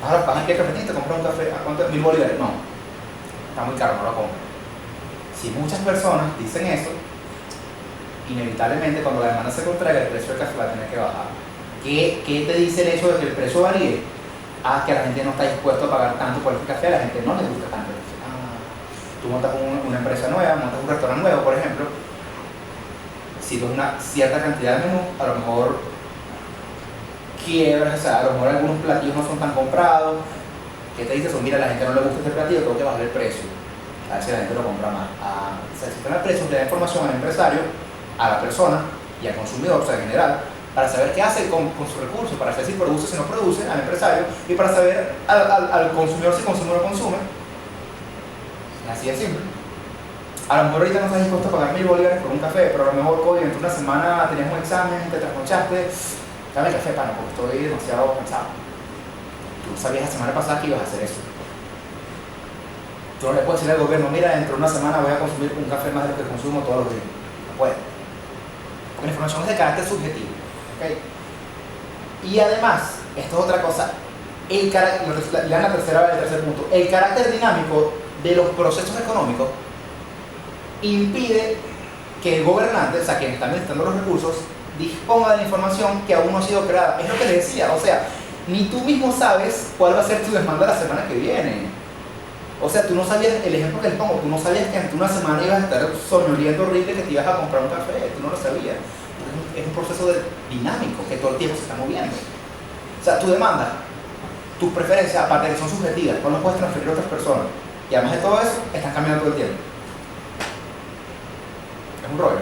Ahora vas aquí al cafetín y te compras un café. ¿A cuánto? 1000 bolívares. No. Está muy caro, no lo compro. Si muchas personas dicen eso, inevitablemente cuando la demanda se contraiga, el precio del café va a tener que bajar. ¿Qué te dice el hecho de que el precio varíe? Que la gente no está dispuesta a pagar tanto por el café, a la gente no le gusta tanto el café. Tú montas una empresa nueva, montas un restaurante nuevo, por ejemplo, si tú una cierta cantidad de menú, a lo mejor quiebras, o sea, a lo mejor algunos platillos no son tan comprados. ¿Qué te dice eso? Mira, a la gente no le gusta este platillo, tengo que bajar el precio. A ver si la gente lo compra más. O sea, el sistema de precios le da información al empresario, a la persona y al consumidor, o sea, en general, para saber qué hace con sus recursos, para saber si produce, si no produce, al empresario, y para saber al consumidor si consume o no consume. Así de simple. A lo mejor ahorita no estás dispuesto a pagar 1000 bolívares por un café, pero a lo mejor hoy, dentro de una semana, tenías un examen, te trasnochaste, dame el café, pana, porque estoy demasiado cansado. Tú sabías la semana pasada que ibas a hacer eso. Tú no le puedes decir al gobierno, mira, dentro de una semana voy a consumir un café más de lo que consumo todos los días. No puede. Porque la información es de carácter subjetivo. ¿Okay? Y además, esto es otra cosa, el tercer punto, el carácter dinámico de los procesos económicos impide que el gobernante, o sea, quien está administrando los recursos, disponga de la información que aún no ha sido creada. Es lo que le decía, o sea, ni tú mismo sabes cuál va a ser tu demanda la semana que viene. O sea, tú no sabías, el ejemplo que les pongo, tú no sabías que en una semana ibas a estar soñoliendo horrible que te ibas a comprar un café, tú no lo sabías. Es un proceso dinámico que todo el tiempo se está moviendo. O sea, tu demanda, tus preferencias, aparte de que son subjetivas, no las puedes transferir a otras personas. Y además de todo eso, están cambiando todo el tiempo. Es un rollo.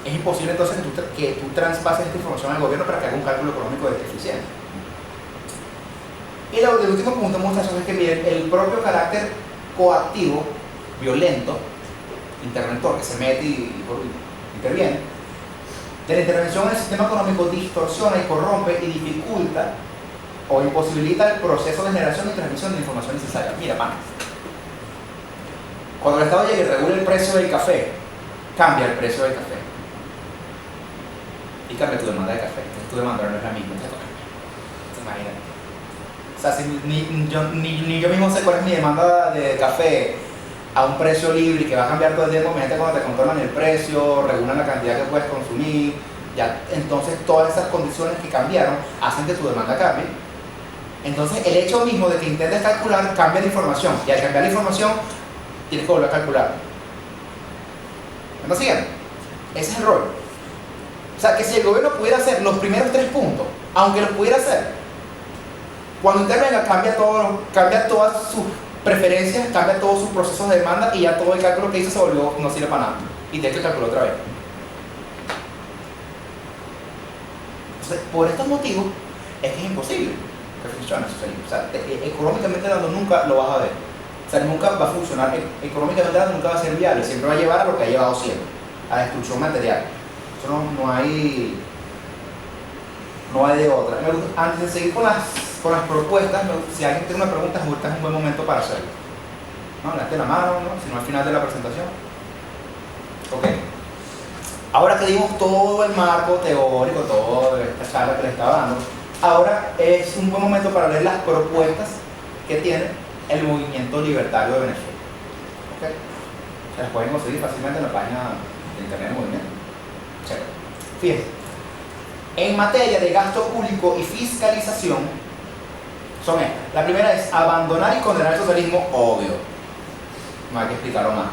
Es imposible entonces que tú traspases esta información al gobierno para que haga un cálculo económico eficiente. Y el último punto, muchachos, es que miren, el propio carácter coactivo, violento, interventor, que se mete y interviene, de la intervención en el sistema económico distorsiona y corrompe y dificulta o imposibilita el proceso de generación y transmisión de información necesaria. Mira, pan. Cuando el Estado llegue y regule el precio del café, cambia el precio del café. Y cambia tu demanda de café. Entonces tu demanda no es la misma. Imagínate. O sea, si ni yo mismo sé cuál es mi demanda de café a un precio libre y que va a cambiar todo el tiempo, imagínate cuando te controlan el precio, regulan la cantidad que puedes consumir, ya, entonces todas esas condiciones que cambiaron hacen que tu demanda cambie. Entonces el hecho mismo de que intentes calcular cambia la información, y al cambiar la información tienes que volver a calcular. ¿Me siguen? Ese es el rol. O sea, que si el gobierno pudiera hacer los primeros 3 puntos, aunque los pudiera hacer, cuando intervenga cambia todas sus preferencias, cambia todos sus procesos de demanda y ya todo el cálculo que hizo se volvió, no sirve para nada. Y tienes que calcular otra vez. Entonces, por estos motivos, es que es imposible que funcione. O sea, económicamente hablando nunca lo vas a ver. O sea, nunca va a funcionar, económicamente hablando nunca va a ser viable. Siempre va a llevar a lo que ha llevado siempre, a la destrucción material. Eso no hay de otra. Antes de seguir con las propuestas, si alguien tiene una pregunta, ahorita es un buen momento para hacerlo. ¿No? Levante la mano, ¿no? Si no al final de la presentación. Ok. Ahora que dimos todo el marco teórico, toda esta charla que les estaba dando, ahora es un buen momento para ver las propuestas que tiene el movimiento libertario de Venezuela. ¿Okay? Se las pueden conseguir fácilmente en la página de internet del movimiento. Chévere. Fíjense. En materia de gasto público y fiscalización, son estas. La primera es abandonar y condenar el socialismo, obvio. No hay que explicarlo más.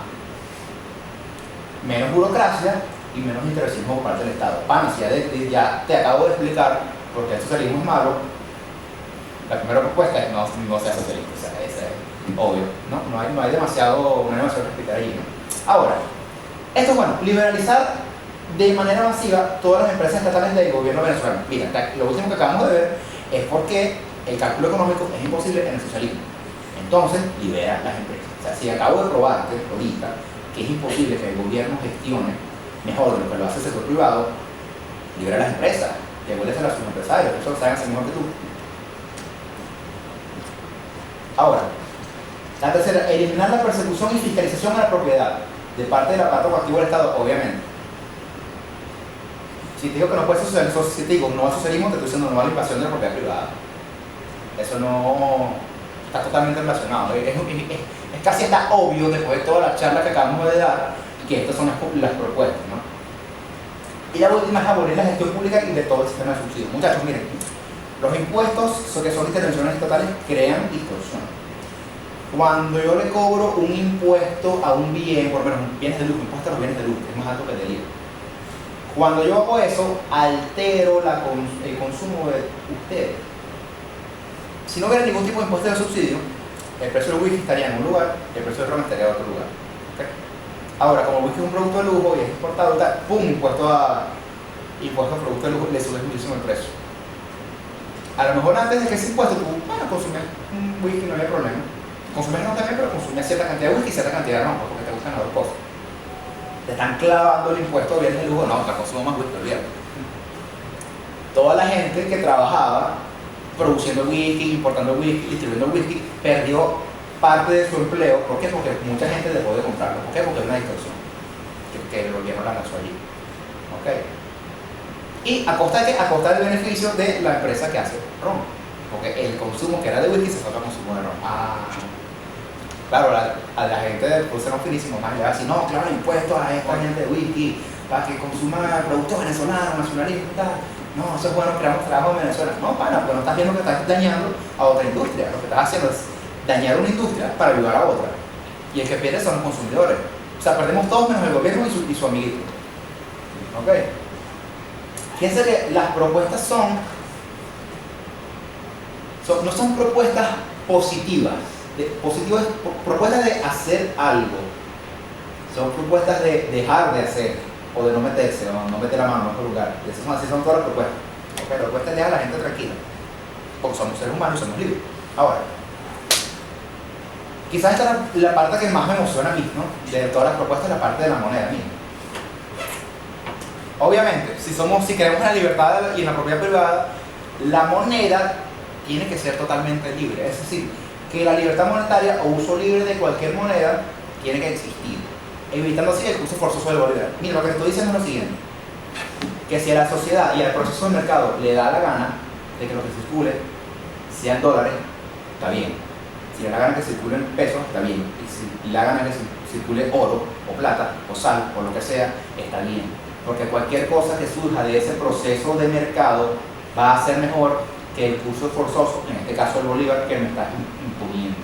Menos burocracia y menos intervencionismo por parte del Estado. Si ya te acabo de explicar por qué el socialismo es malo, la primera propuesta es no sea socialista. O sea, ese es obvio. No hay demasiado que explicar ahí, ¿no? Ahora, esto es bueno, liberalizar de manera masiva todas las empresas estatales del gobierno venezolano. Mira, lo último que acabamos de ver es porque el cálculo económico es imposible en el socialismo. Entonces, libera las empresas. O sea, si acabo de probarte ahorita que es imposible que el gobierno gestione mejor de lo que lo hace el sector privado, libera las empresas, devuélveselo a sus empresarios, eso lo saben hacer mejor que tú. Ahora, la tercera, eliminar la persecución y fiscalización a la propiedad de parte del aparato coactivo del Estado, obviamente. Si te digo que no puede suceder, si te digo no va a socialismo, te estoy diciendo no a la invasión de la propiedad privada. Eso no está totalmente relacionado. Es casi hasta obvio después de toda la charla que acabamos de dar que estas son las propuestas, ¿no? Y la última es abolir la gestión pública y de todo el sistema de subsidios. Muchachos, miren, los impuestos que son intervenciones estatales crean distorsión. Cuando yo le cobro un impuesto a un bien, por lo menos bienes de luz, impuesto a los bienes de luz, es más alto que el del IVA. Cuando yo hago eso, altero el consumo de ustedes. Si no hubiera ningún tipo de impuesto de subsidio, el precio del whisky estaría en un lugar y el precio del ron estaría en otro lugar. ¿Okay? Ahora, como el whisky es un producto de lujo y es exportado, ¡pum! Impuesto a producto de lujo, le sube muchísimo el precio. A lo mejor antes de que ese impuesto, tú, bueno, consumir un whisky no había problema. Consumir no también, pero consumir cierta cantidad de whisky y cierta cantidad de ron, porque te gustan las dos cosas. Te están clavando el impuesto de bienes de lujo, no, te consumo más whisky, olvídate. Toda la gente que trabajaba produciendo whisky, importando whisky, distribuyendo whisky, perdió parte de su empleo. ¿Por qué? Porque mucha gente dejó de comprarlo. ¿Por qué? Porque hay una distorsión que el gobierno la lanzó allí. ¿Okay? Y a costa de qué? A costa del beneficio de la empresa que hace ron. Porque el consumo que era de whisky se fue a consumo de ron. Claro, a la gente del crucero finísimo más le va a decir, no, claro, impuestos a esta gente de whisky para que consuma productos venezolanos, nacionalismo y tal. No, eso es bueno, creamos trabajo en Venezuela. No, pana, porque no estás viendo que estás dañando a otra industria. Lo que estás haciendo es dañar una industria para ayudar a otra. Y el que pierde son los consumidores. O sea, perdemos todos menos el gobierno y su amiguito. ¿Ok? Fíjense que las propuestas no son propuestas positivas. Propuestas de hacer algo. Son propuestas de dejar de hacer. O de no meterse, o no meter la mano en otro lugar. Y así son todas las propuestas. Okay, la propuesta es dejar a la gente tranquila. Porque somos seres humanos y somos libres. Ahora, quizás esta es la parte que más me emociona a mí, ¿no? De todas las propuestas, la parte de la moneda misma. Obviamente, si queremos la libertad y la propiedad privada, la moneda tiene que ser totalmente libre. Es decir, que la libertad monetaria o uso libre de cualquier moneda tiene que existir, evitando así el uso forzoso del bolívar. Mira, lo que estoy diciendo es lo siguiente, que si a la sociedad y al proceso del mercado le da la gana de que lo que circule sean dólares, está bien. Si le da la gana que circulen pesos, está bien. Y si le da la gana que circule oro, o plata, o sal, o lo que sea, está bien. Porque cualquier cosa que surja de ese proceso de mercado va a ser mejor que el uso forzoso, en este caso el bolívar, que me está imponiendo.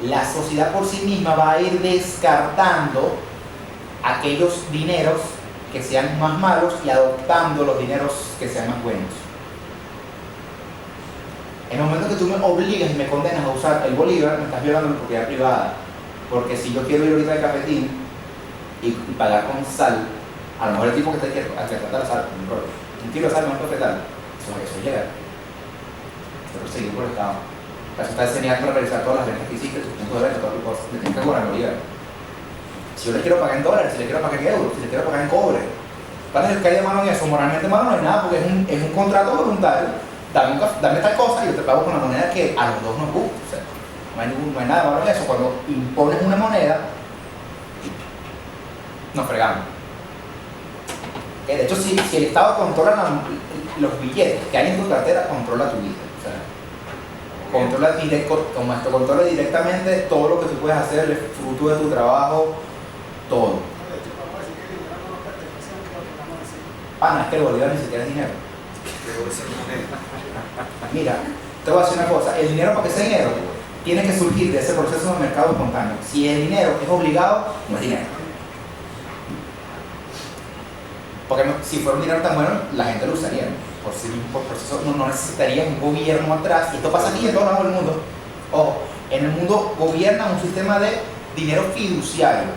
La sociedad por sí misma va a ir descartando aquellos dineros que sean más malos y adoptando los dineros que sean más buenos. En el momento que tú me obligas y me condenas a usar el bolívar, me estás violando mi propiedad privada. Porque si yo quiero ir ahorita de cafetín y pagar con sal, a lo mejor el tipo que te trata la sal, un kilo de sal no es cafetal, eso llega. Pero seguir por el Estado. Eso está diseñado para realizar todas las ventas que hiciste, tus puntos de venta, todas las cosas, te tienes que cobrar en bolívar. Si yo le quiero pagar en dólares, si le quiero pagar en euros, si le quiero pagar en cobre, ¿cuál es el que hay de mano en eso? Moralmente malo no hay nada, porque es un contrato voluntario. Dame tal cosa y yo te pago con una moneda que a los dos nos gusta. O sea, no hay nada de malo en eso. Cuando impones una moneda, nos fregamos. De hecho, si el Estado controla los billetes que hay en tu cartera, controla tu vida. O sea, controla directamente todo lo que tú puedes hacer, el fruto de tu trabajo, todo. Pana, es que el bolívar ni siquiera es dinero. Mira, te voy a decir una cosa, el dinero, para que sea dinero, tiene que surgir de ese proceso de mercado espontáneo. Si el dinero es obligado, no es dinero. Porque si fuera un dinero tan bueno, la gente lo usaría. Por proceso no necesitaría un gobierno atrás. Y esto pasa aquí en todo el mundo. Ojo, en el mundo gobierna un sistema de dinero fiduciario.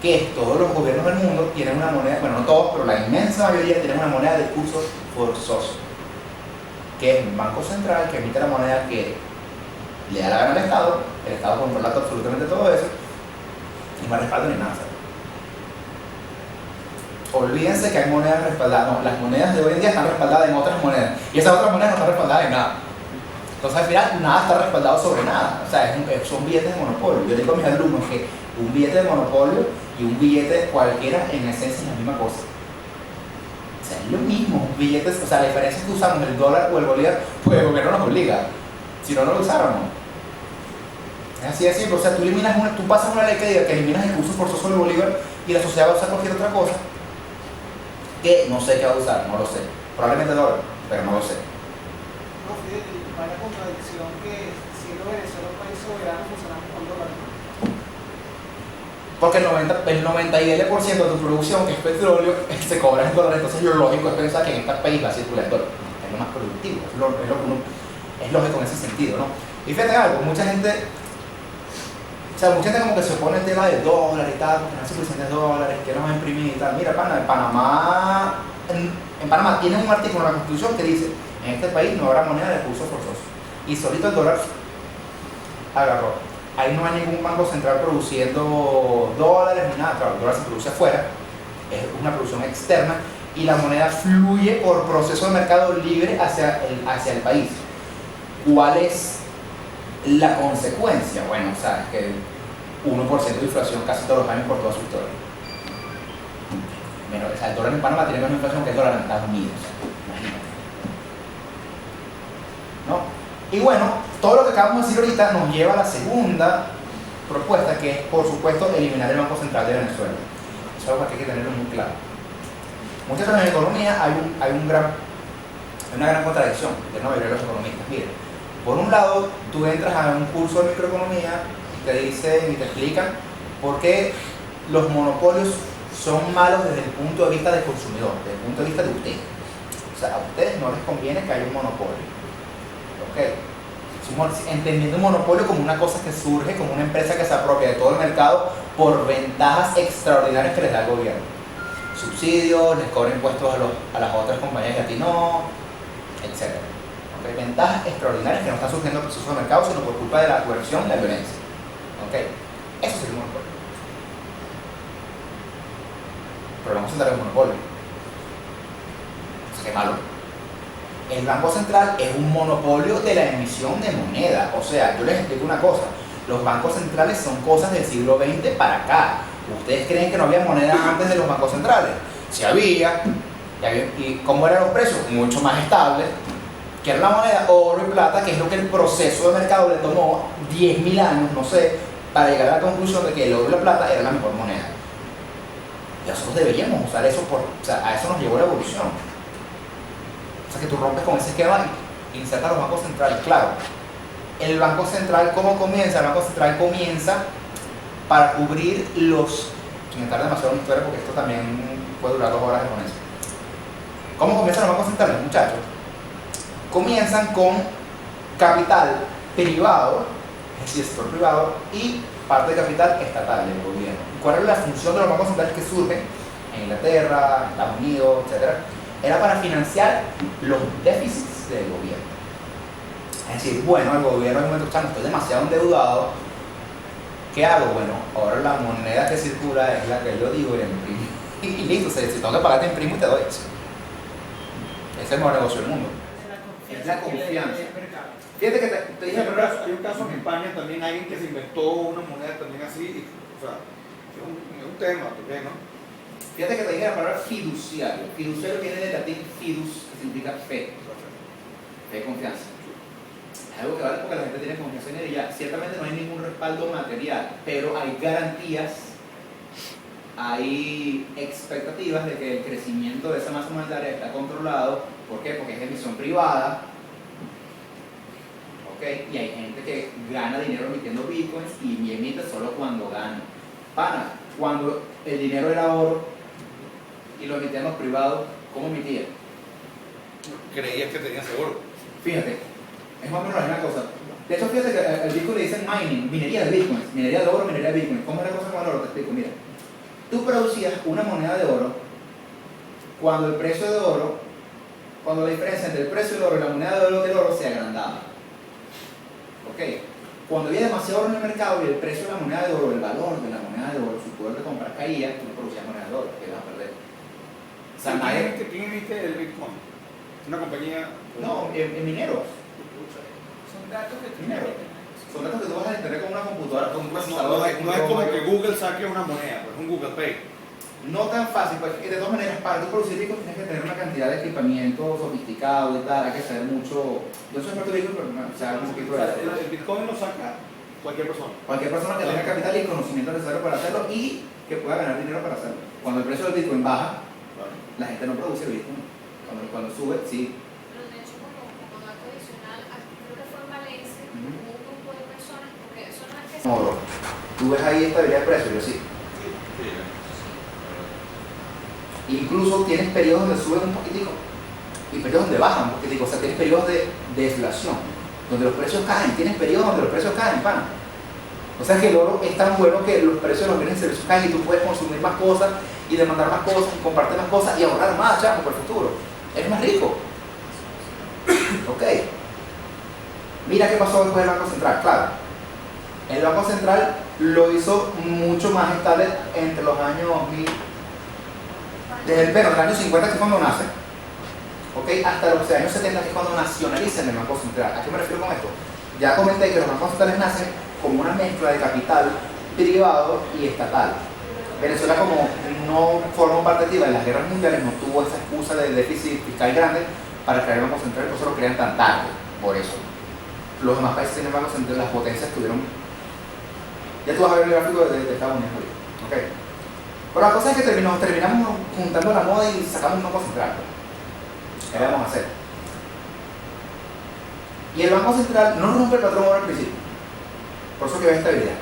que todos los gobiernos del mundo tienen una moneda, bueno, no todos, pero la inmensa mayoría tienen una moneda de curso forzoso, que es un banco central que emite la moneda que le da la gana al Estado, el Estado controla absolutamente todo eso, y no hay respaldo ni nada. Olvídense que hay monedas respaldadas, no, las monedas de hoy en día están respaldadas en otras monedas, y esas otras monedas no están respaldadas en nada. Entonces al final nada está respaldado sobre nada, o sea, son billetes de monopolio. Yo digo a mis alumnos que un billete de monopolio y un billete cualquiera en esencia es la misma cosa. O sea, es lo mismo, billetes, o sea, la diferencia es que usamos el dólar o el bolívar, pues el gobierno nos obliga, si no, no lo usáramos. Es así de simple, o sea, tú pasas una ley que diga que eliminas el curso forzoso del bolívar y la sociedad va a usar cualquier otra cosa, que no sé qué va a usar, no lo sé. Probablemente el dólar, pero no lo sé. No, Fidel, vaya contradicción que siendo Venezuela un país soberano funcionamos con dólares. Porque el 90% de tu producción, que es petróleo, se cobra en dólares. Entonces lo lógico es pensar que en este país va a circular el dólar. Es lo más productivo, es lógico en ese sentido, ¿no? Y fíjate algo, mucha gente como que se opone al tema del dólar y tal, porque no hay suficientes dólares, que no va a imprimir y tal. Mira, en Panamá tiene un artículo en la Constitución que dice: en este país no habrá moneda de curso forzoso. Y solito el dólar agarró. Ahí no hay ningún banco central produciendo dólares ni nada. Claro, el dólar se produce afuera, es una producción externa, y la moneda fluye por proceso de mercado libre hacia el país. ¿Cuál es la consecuencia? Bueno, sabes que el 1% de inflación casi todos los años por toda su historia. Menos, o sea, el dólar en Panamá tiene menos inflación que el dólar en Estados Unidos. Imagínate. ¿No? Y bueno, todo lo que acabamos de decir ahorita nos lleva a la segunda propuesta, que es, por supuesto, eliminar el Banco Central de Venezuela. Eso es algo que hay que tenerlo muy claro. Muchas veces en economía hay una gran contradicción de la mayoría de los economistas. Miren, por un lado, tú entras a un curso de microeconomía y te dicen y te explican por qué los monopolios son malos desde el punto de vista del consumidor, desde el punto de vista de usted. O sea, a ustedes no les conviene que haya un monopolio. ¿Okay? Entendiendo un monopolio como una cosa que surge, como una empresa que se apropia de todo el mercado por ventajas extraordinarias que les da el gobierno. Subsidios, les cobra impuestos a las otras compañías y a ti no, etc. ¿Okay? Ventajas extraordinarias que no están surgiendo por procesos de mercado, sino por culpa de la coerción y la violencia. ¿Okay? Eso es el monopolio. Pero vamos a entrar en un monopolio. O sea, qué malo. El Banco Central es un monopolio de la emisión de moneda. O sea, yo les explico una cosa: los bancos centrales son cosas del siglo XX para acá. ¿Ustedes creen que no había moneda antes de los bancos centrales? Sí había. ¿Y cómo eran los precios? Mucho más estables. ¿Qué era la moneda? Oro y plata, que es lo que el proceso de mercado le tomó 10.000 años, no sé, para llegar a la conclusión de que el oro y la plata era la mejor moneda. Y nosotros deberíamos usar eso, o sea, a eso nos llevó la evolución. O sea, que tú rompes con ese esquema y insertas los bancos centrales. Claro, el Banco Central, ¿cómo comienza? El Banco Central comienza para cubrir sin entrar demasiado en la historia, porque esto también puede durar 2 horas de ponencia. ¿Cómo comienzan los bancos centrales, muchachos? Comienzan con capital privado, es decir, sector privado, y parte de capital estatal del gobierno. ¿Cuál es la función de los bancos centrales que surgen en Inglaterra, en Estados Unidos, etcétera? Era para financiar los déficits del gobierno. Es decir, bueno, el gobierno en un momento estoy demasiado endeudado, ¿qué hago? Bueno, ahora la moneda que circula es la que yo digo y la imprimo. Y listo, si tengo que pagar, te imprimo y te doy eso. Ese es el mejor negocio del mundo. Es la confianza. Fíjate que te dije, pero hay un caso en España también, alguien que se inventó una moneda también así, o sea, es un tema también, ¿no? Fíjate que te dije la palabra fiduciario. Fiduciario viene del latín fidus, que significa fe. Fe, confianza. Es algo que vale porque la gente tiene confianza en ella. Ciertamente no hay ningún respaldo material, pero hay garantías, hay expectativas de que el crecimiento de esa masa monetaria está controlado. ¿Por qué? Porque es de emisión privada. ¿Okay? Y hay gente que gana dinero emitiendo bitcoins y emite solo cuando gana. Pana, cuando el dinero era oro y lo emitían los privados, ¿cómo emitían? Creías que tenías seguro. Fíjate, es más o menos la misma cosa. De hecho, fíjate que al Bitcoin le dicen mining, minería de Bitcoin, minería de oro, minería de Bitcoin. ¿Cómo es la cosa con el oro? Te explico, mira. tú producías una moneda de oro cuando el precio de oro, cuando la diferencia entre el precio del oro y la moneda del oro se agrandaba. ¿Ok? Cuando había demasiado oro en el mercado y el precio de la moneda de oro, el valor de la moneda de oro, su poder de compra caía, tú no producías moneda de oro, que ibas a perder. O sea, ¿Quién emite el Bitcoin? ¿Una compañía? No, en mineros. Son datos que tú Dinero. Son datos que tú vas a tener con una computadora, con un No, procesador. no es como que Google saque una moneda, pues un Google Pay. No tan fácil, pues de todas maneras, para tu producir Bitcoin tienes que tener una cantidad de equipamiento sofisticado y tal, hay que saber mucho. Yo soy experto de Bitcoin, pero no, o sea, un poquito O de sea, eso. el Bitcoin lo saca cualquier persona. Cualquier persona que tenga capital y conocimiento necesario para hacerlo y que pueda ganar dinero para hacerlo. Cuando el precio del Bitcoin baja, la gente no produce Bitcoin. Cuando sube, sí. Pero de hecho, como dato adicional, creo que fue en Valencia, Ujú. hubo un grupo de personas, porque eso no es que Oro. Tú ves ahí estabilidad de precio, yo sí. Incluso tienes periodos donde suben un poquitico y periodos donde bajan un poquitico. O sea, tienes periodos de deflación, donde los precios caen. Tienes periodos donde los precios caen, pana. O sea que el oro es tan bueno que los precios de los bienes y servicios caen y tú puedes consumir más cosas y demandar más cosas y compartir más cosas y ahorrar más, chamo, por el futuro. Eres más rico. Ok. Mira qué pasó después del Banco Central. Claro, el Banco Central lo hizo mucho más estable entre los años 2000, desde el año 50, que es cuando nace, ¿ok? Hasta los años 70, que es cuando nacionalizan el Banco Central. ¿A qué me refiero con esto? Ya comenté que los bancos centrales nacen como una mezcla de capital privado y estatal. Venezuela, como no formó parte activa de las guerras mundiales, no tuvo esa excusa de déficit fiscal grande para crear el Banco Central, por eso lo crean tan tarde, por eso. Los demás países tienen Banco Central, las potencias tuvieron. Ya tú vas a ver el gráfico de Estados Unidos, ¿ok? Pero la cosa es que terminamos juntando la moda y sacamos un Banco Central. ¿Qué vamos a hacer? Y el Banco Central no rompe el patrón oro al principio, por eso que ve estabilidad.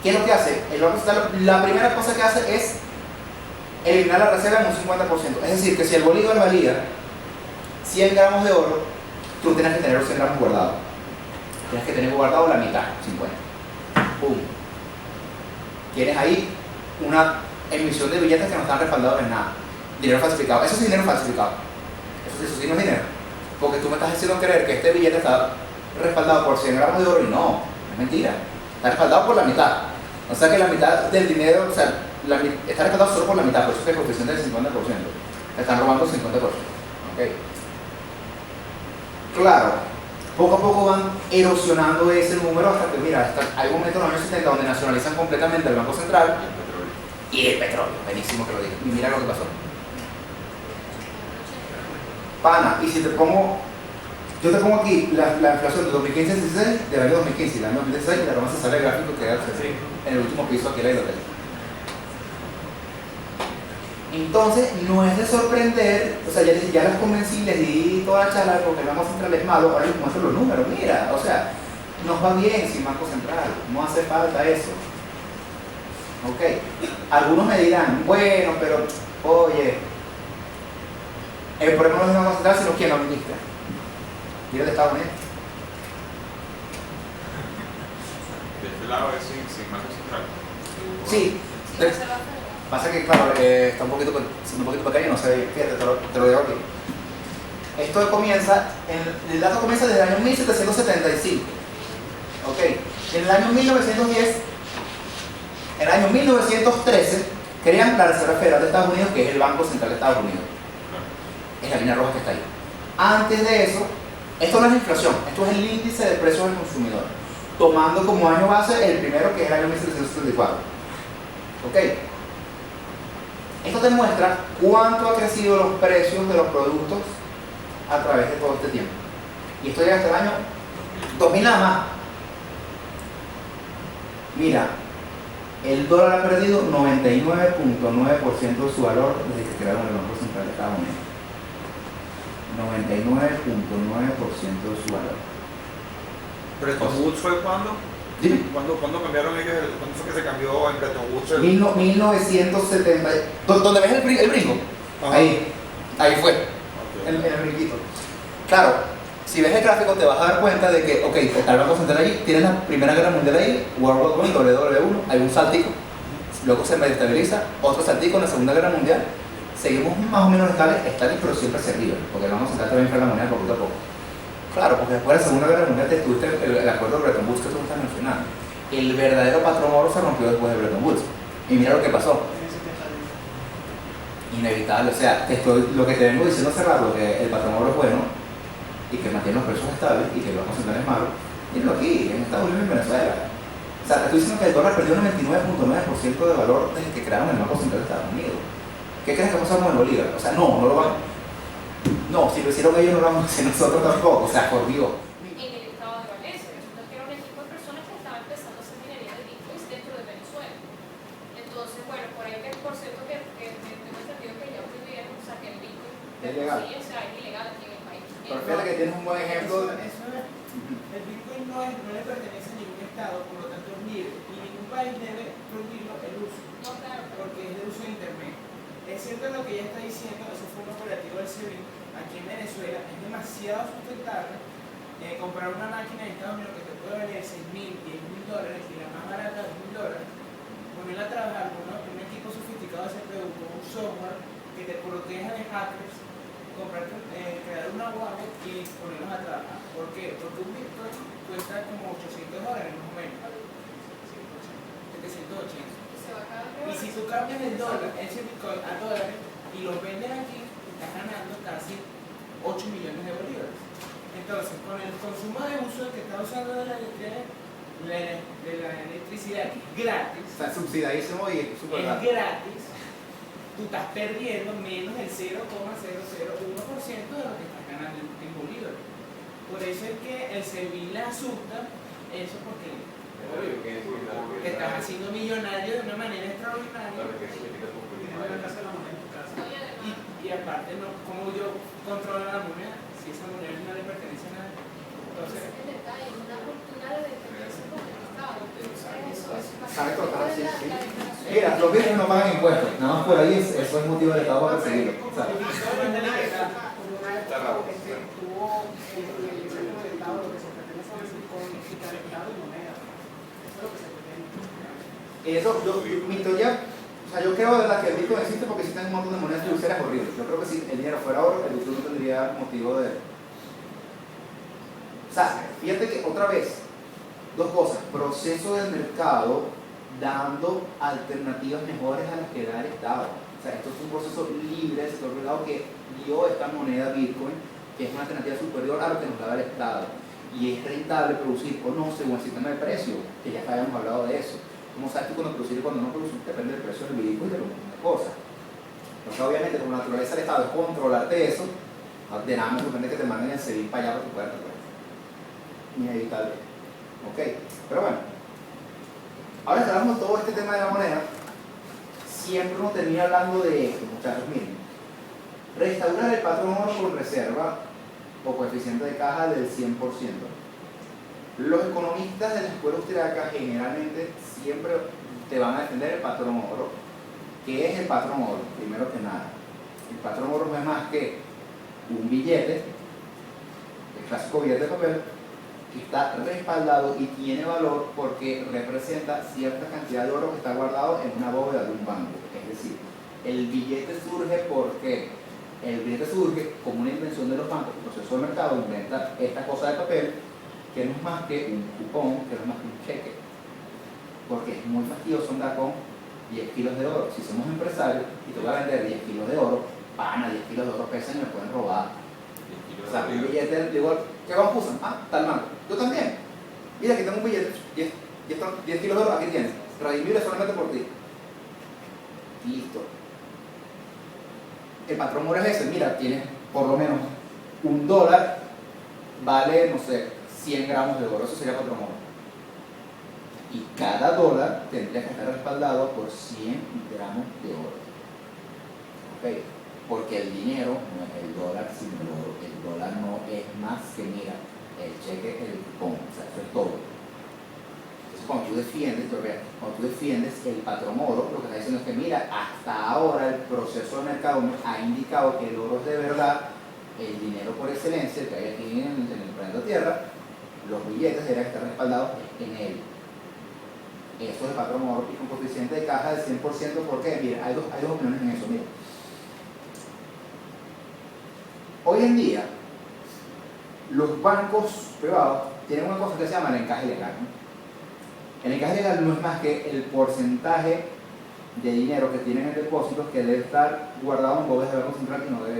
¿Qué es lo que hace? El Banco Central, la primera cosa que hace es eliminar la reserva en un 50%. Es decir, que si el bolívar valía 100 gramos de oro, tú tienes que tener los 100 gramos guardados. Tienes que tener guardado la mitad, 50. ¡Pum! Tienes ahí una emisión de billetes que no están respaldados en nada. Dinero falsificado. Eso es dinero falsificado. Eso sí no es dinero. Porque tú me estás haciendo creer que este billete está respaldado por 100 gramos de oro y no, es mentira. Está respaldado por la mitad. O sea que la mitad del dinero, o sea, está respaldado solo por la mitad, por eso es que el coeficiente del 50%. Te están robando el 50%. ¿Ok? Claro, poco a poco van erosionando ese número hasta que, mira, hay un momento en los años 70 donde nacionalizan completamente el Banco Central y el petróleo. Buenísimo que lo digas. Y mira lo que pasó. Pana, y si te pongo, yo te pongo aquí la inflación de 2015-16, del año 2015 y del año 2016, y la vamos a sale el gráfico que hace en el último piso aquí del hotel. Entonces, no es de sorprender, o sea, ya las convencí, les di toda la charla porque el Banco Central es malo, ahora les muestro los números, mira, o sea, nos va bien sin Banco Central, no hace falta eso. Ok, algunos me dirán, bueno, pero, oye, el problema no es el Banco Central, sino quien lo administra. Mira de Estados Unidos. De este lado es sin Banco Central. Sí. sí, no se va a hacer. Pasa que, claro, está un poquito pequeño, no sé, fíjate, te lo digo aquí. Esto comienza, el dato comienza desde el año 1775. Ok, en el año 1910, en el año 1913, crean la Reserva Federal de Estados Unidos, que es el Banco Central de Estados Unidos. Es la línea roja que está ahí. Antes de eso, esto no es inflación, esto es el índice de precios del consumidor, tomando como año base el primero, que es el año 1774. Ok. Esto te muestra cuánto han crecido los precios de los productos a través de todo este tiempo. Y esto llega hasta el año 2000 nada más. Mira, el dólar ha perdido 99.9% de su valor desde que crearon el Banco Central de Estados Unidos. 99.9% de su valor. ¿Pero Bretton Woods fue cuándo? Dime. ¿Cuándo cambiaron ellos? ¿Cuándo fue que se cambió en Bretton Woods? 1970. ¿Dónde ves el brinco? Ajá. Ahí fue. Okay. El brinquito. Claro, si ves el gráfico te vas a dar cuenta de que, ok, está el Banco Central ahí, tienes la Primera Guerra Mundial ahí, World War I, WW1, hay un saltico, luego se medio estabiliza, otro saltico en la Segunda Guerra Mundial, seguimos más o menos estables, pero siempre hacia arriba, porque vamos a intentar también inflar la moneda poquito a poco. Claro, porque después de la Segunda Guerra Mundial te tuviste el acuerdo de Bretton Woods que tú estás mencionando. El verdadero patrón oro se rompió después de Bretton Woods. Y mira lo que pasó. Inevitable, o sea, lo que te vengo diciendo hace rato, que el patrón oro es bueno y que mantiene los precios estables y que los porcentajes es malo, mírenlo aquí, en Estados Unidos y en Venezuela. O sea, te estoy diciendo que el dólar perdió un 99.9% de valor desde que crearon el Banco Central de Estados Unidos. ¿Qué crees que pasó con el bolívar? O sea, no lo van. No, si lo hicieron ellos no lo vamos a hacer nosotros tampoco, o sea, por Dios. En el estado de Valencia, resulta que era un equipo de personas que estaban empezando a hacer minería de bitcoins dentro de Venezuela. Entonces, bueno, por ahí que por cierto que tengo entendido que ya prohibieron, o sea, que el bitcoin Es legal. sí, o sea, es ilegal aquí en el país. Pero fíjate que tienes un buen ejemplo. El Bitcoin no le pertenece a ningún estado, por lo tanto es libre, y ningún país debe prohibirlo el uso, No, claro, porque es de uso de internet. Es cierto lo que ella está diciendo, eso fue un operativo del SEBIN, aquí en Venezuela es demasiado sustentable comprar una máquina de Estados Unidos que te puede valer $6,000, $10,000 y la más barata $2,000, ponerla a trabajar con un equipo sofisticado de CPU, con un software que te proteja de hackers, crear una wallet y ponerlos a trabajar. ¿Por qué? Porque un Bitcoin cuesta como $800 más o menos, 780. se va a acabar. Y si tú cambias el dólar, ese Bitcoin a dólares y los vendes aquí, estás ganando casi 8 millones de bolívares. Entonces, con el consumo de uso que está usando de la electricidad, que es gratis, Está subsidiadísimo y es súper es rápido. gratis, tú estás perdiendo menos del 0,001% de lo que estás ganando en bolívares. Por eso es que el SEBIN le asusta eso, porque te estás haciendo millonario de una manera extraordinaria. Tienes la casa de la moneda en tu casa. No, y además, Y aparte, no, ¿cómo yo controlo la moneda si esa moneda no le pertenece a nadie? ese Entonces, es el detalle, es una cultura de dependencia con el Estado. Eso es Sabe total, sí, sí. la declaración. Mira, los bienes no pagan impuestos, nada más por ahí eso es motivo del Estado para perseguirlo. O sea, tuvo el Consejo del Estado lo que se pretende es con el Estado y moneda. Eso es lo que se pretende. eso, mi teoría, o sea, yo creo de verdad que el Bitcoin existe porque existen un montón de monedas fiduciarias horribles. Yo creo que si el dinero fuera oro, el Bitcoin no tendría motivo de. O sea, fíjate que otra vez, dos cosas: proceso del mercado dando alternativas mejores a las que da el Estado. O sea, esto es un proceso libre del sector privado que dio esta moneda Bitcoin, que es una alternativa superior a lo que nos daba el Estado. Y es rentable producir o no según el sistema de precios, que ya habíamos hablado de eso. ¿Cómo sabes tú cuando producir y cuando no producir? Depende del precio del Bitcoin y de muchas cosas. Entonces, obviamente, como la naturaleza del Estado es controlarte eso, de nada me sorprende que te manden el SEBIN para allá para tu puerta. Pues. Inevitable. Ok, pero bueno. Ahora que hablamos de todo este tema de la moneda, siempre uno termina hablando de esto, muchachos. Miren, restaurar el patrón oro con reserva o coeficiente de caja del 100%. Los economistas de la escuela austriaca generalmente siempre te van a defender el patrón oro. ¿Qué es el patrón oro? Primero que nada, el patrón oro no es más que un billete, el clásico billete de papel, que está respaldado y tiene valor porque representa cierta cantidad de oro que está guardado en una bóveda de un banco. Es decir, el billete surge porque el billete surge como una invención de los bancos. El proceso de mercado inventa esta cosa de papel que no es más que un cupón, que no es más que un cheque. Porque es muy fastidioso andar con 10 kilos de oro. Si somos empresarios y te voy a vender 10 kilos de oro, pana, 10 kilos de oro pesan y me pueden robar. O sea, un billete, digo, ¿qué banco usan? Ah, tal banco. Yo también. Mira, aquí tengo un billete, 10 kilos de oro, aquí tienes. Redimible solamente por ti. Listo. El patrón oro es ese, mira, tienes por lo menos $1, vale, no sé, 100 gramos de oro, eso sería patrón oro. Y cada dólar tendría que estar respaldado por 100 gramos de oro. ¿Ok? Porque el dinero no es el dólar sino el oro. El dólar no es más que, mira, el cheque, el cupón, o sea, eso es todo. Entonces, cuando tú defiendes el patrón oro, lo que está diciendo es que, mira, hasta ahora el proceso de mercado ha indicado que el oro es de verdad el dinero por excelencia que hay aquí en el planeta Tierra. Los billetes deberán estar respaldados en él. Eso es patrón amor y con coeficiente de caja del 100%. ¿Por qué? Mira, hay dos opiniones en eso. Mira. Hoy en día, los bancos privados tienen una cosa que se llama el encaje legal, ¿no? El encaje legal no es más que el porcentaje de dinero que tienen en depósitos que debe estar guardado en bovedas del Banco Central y no debe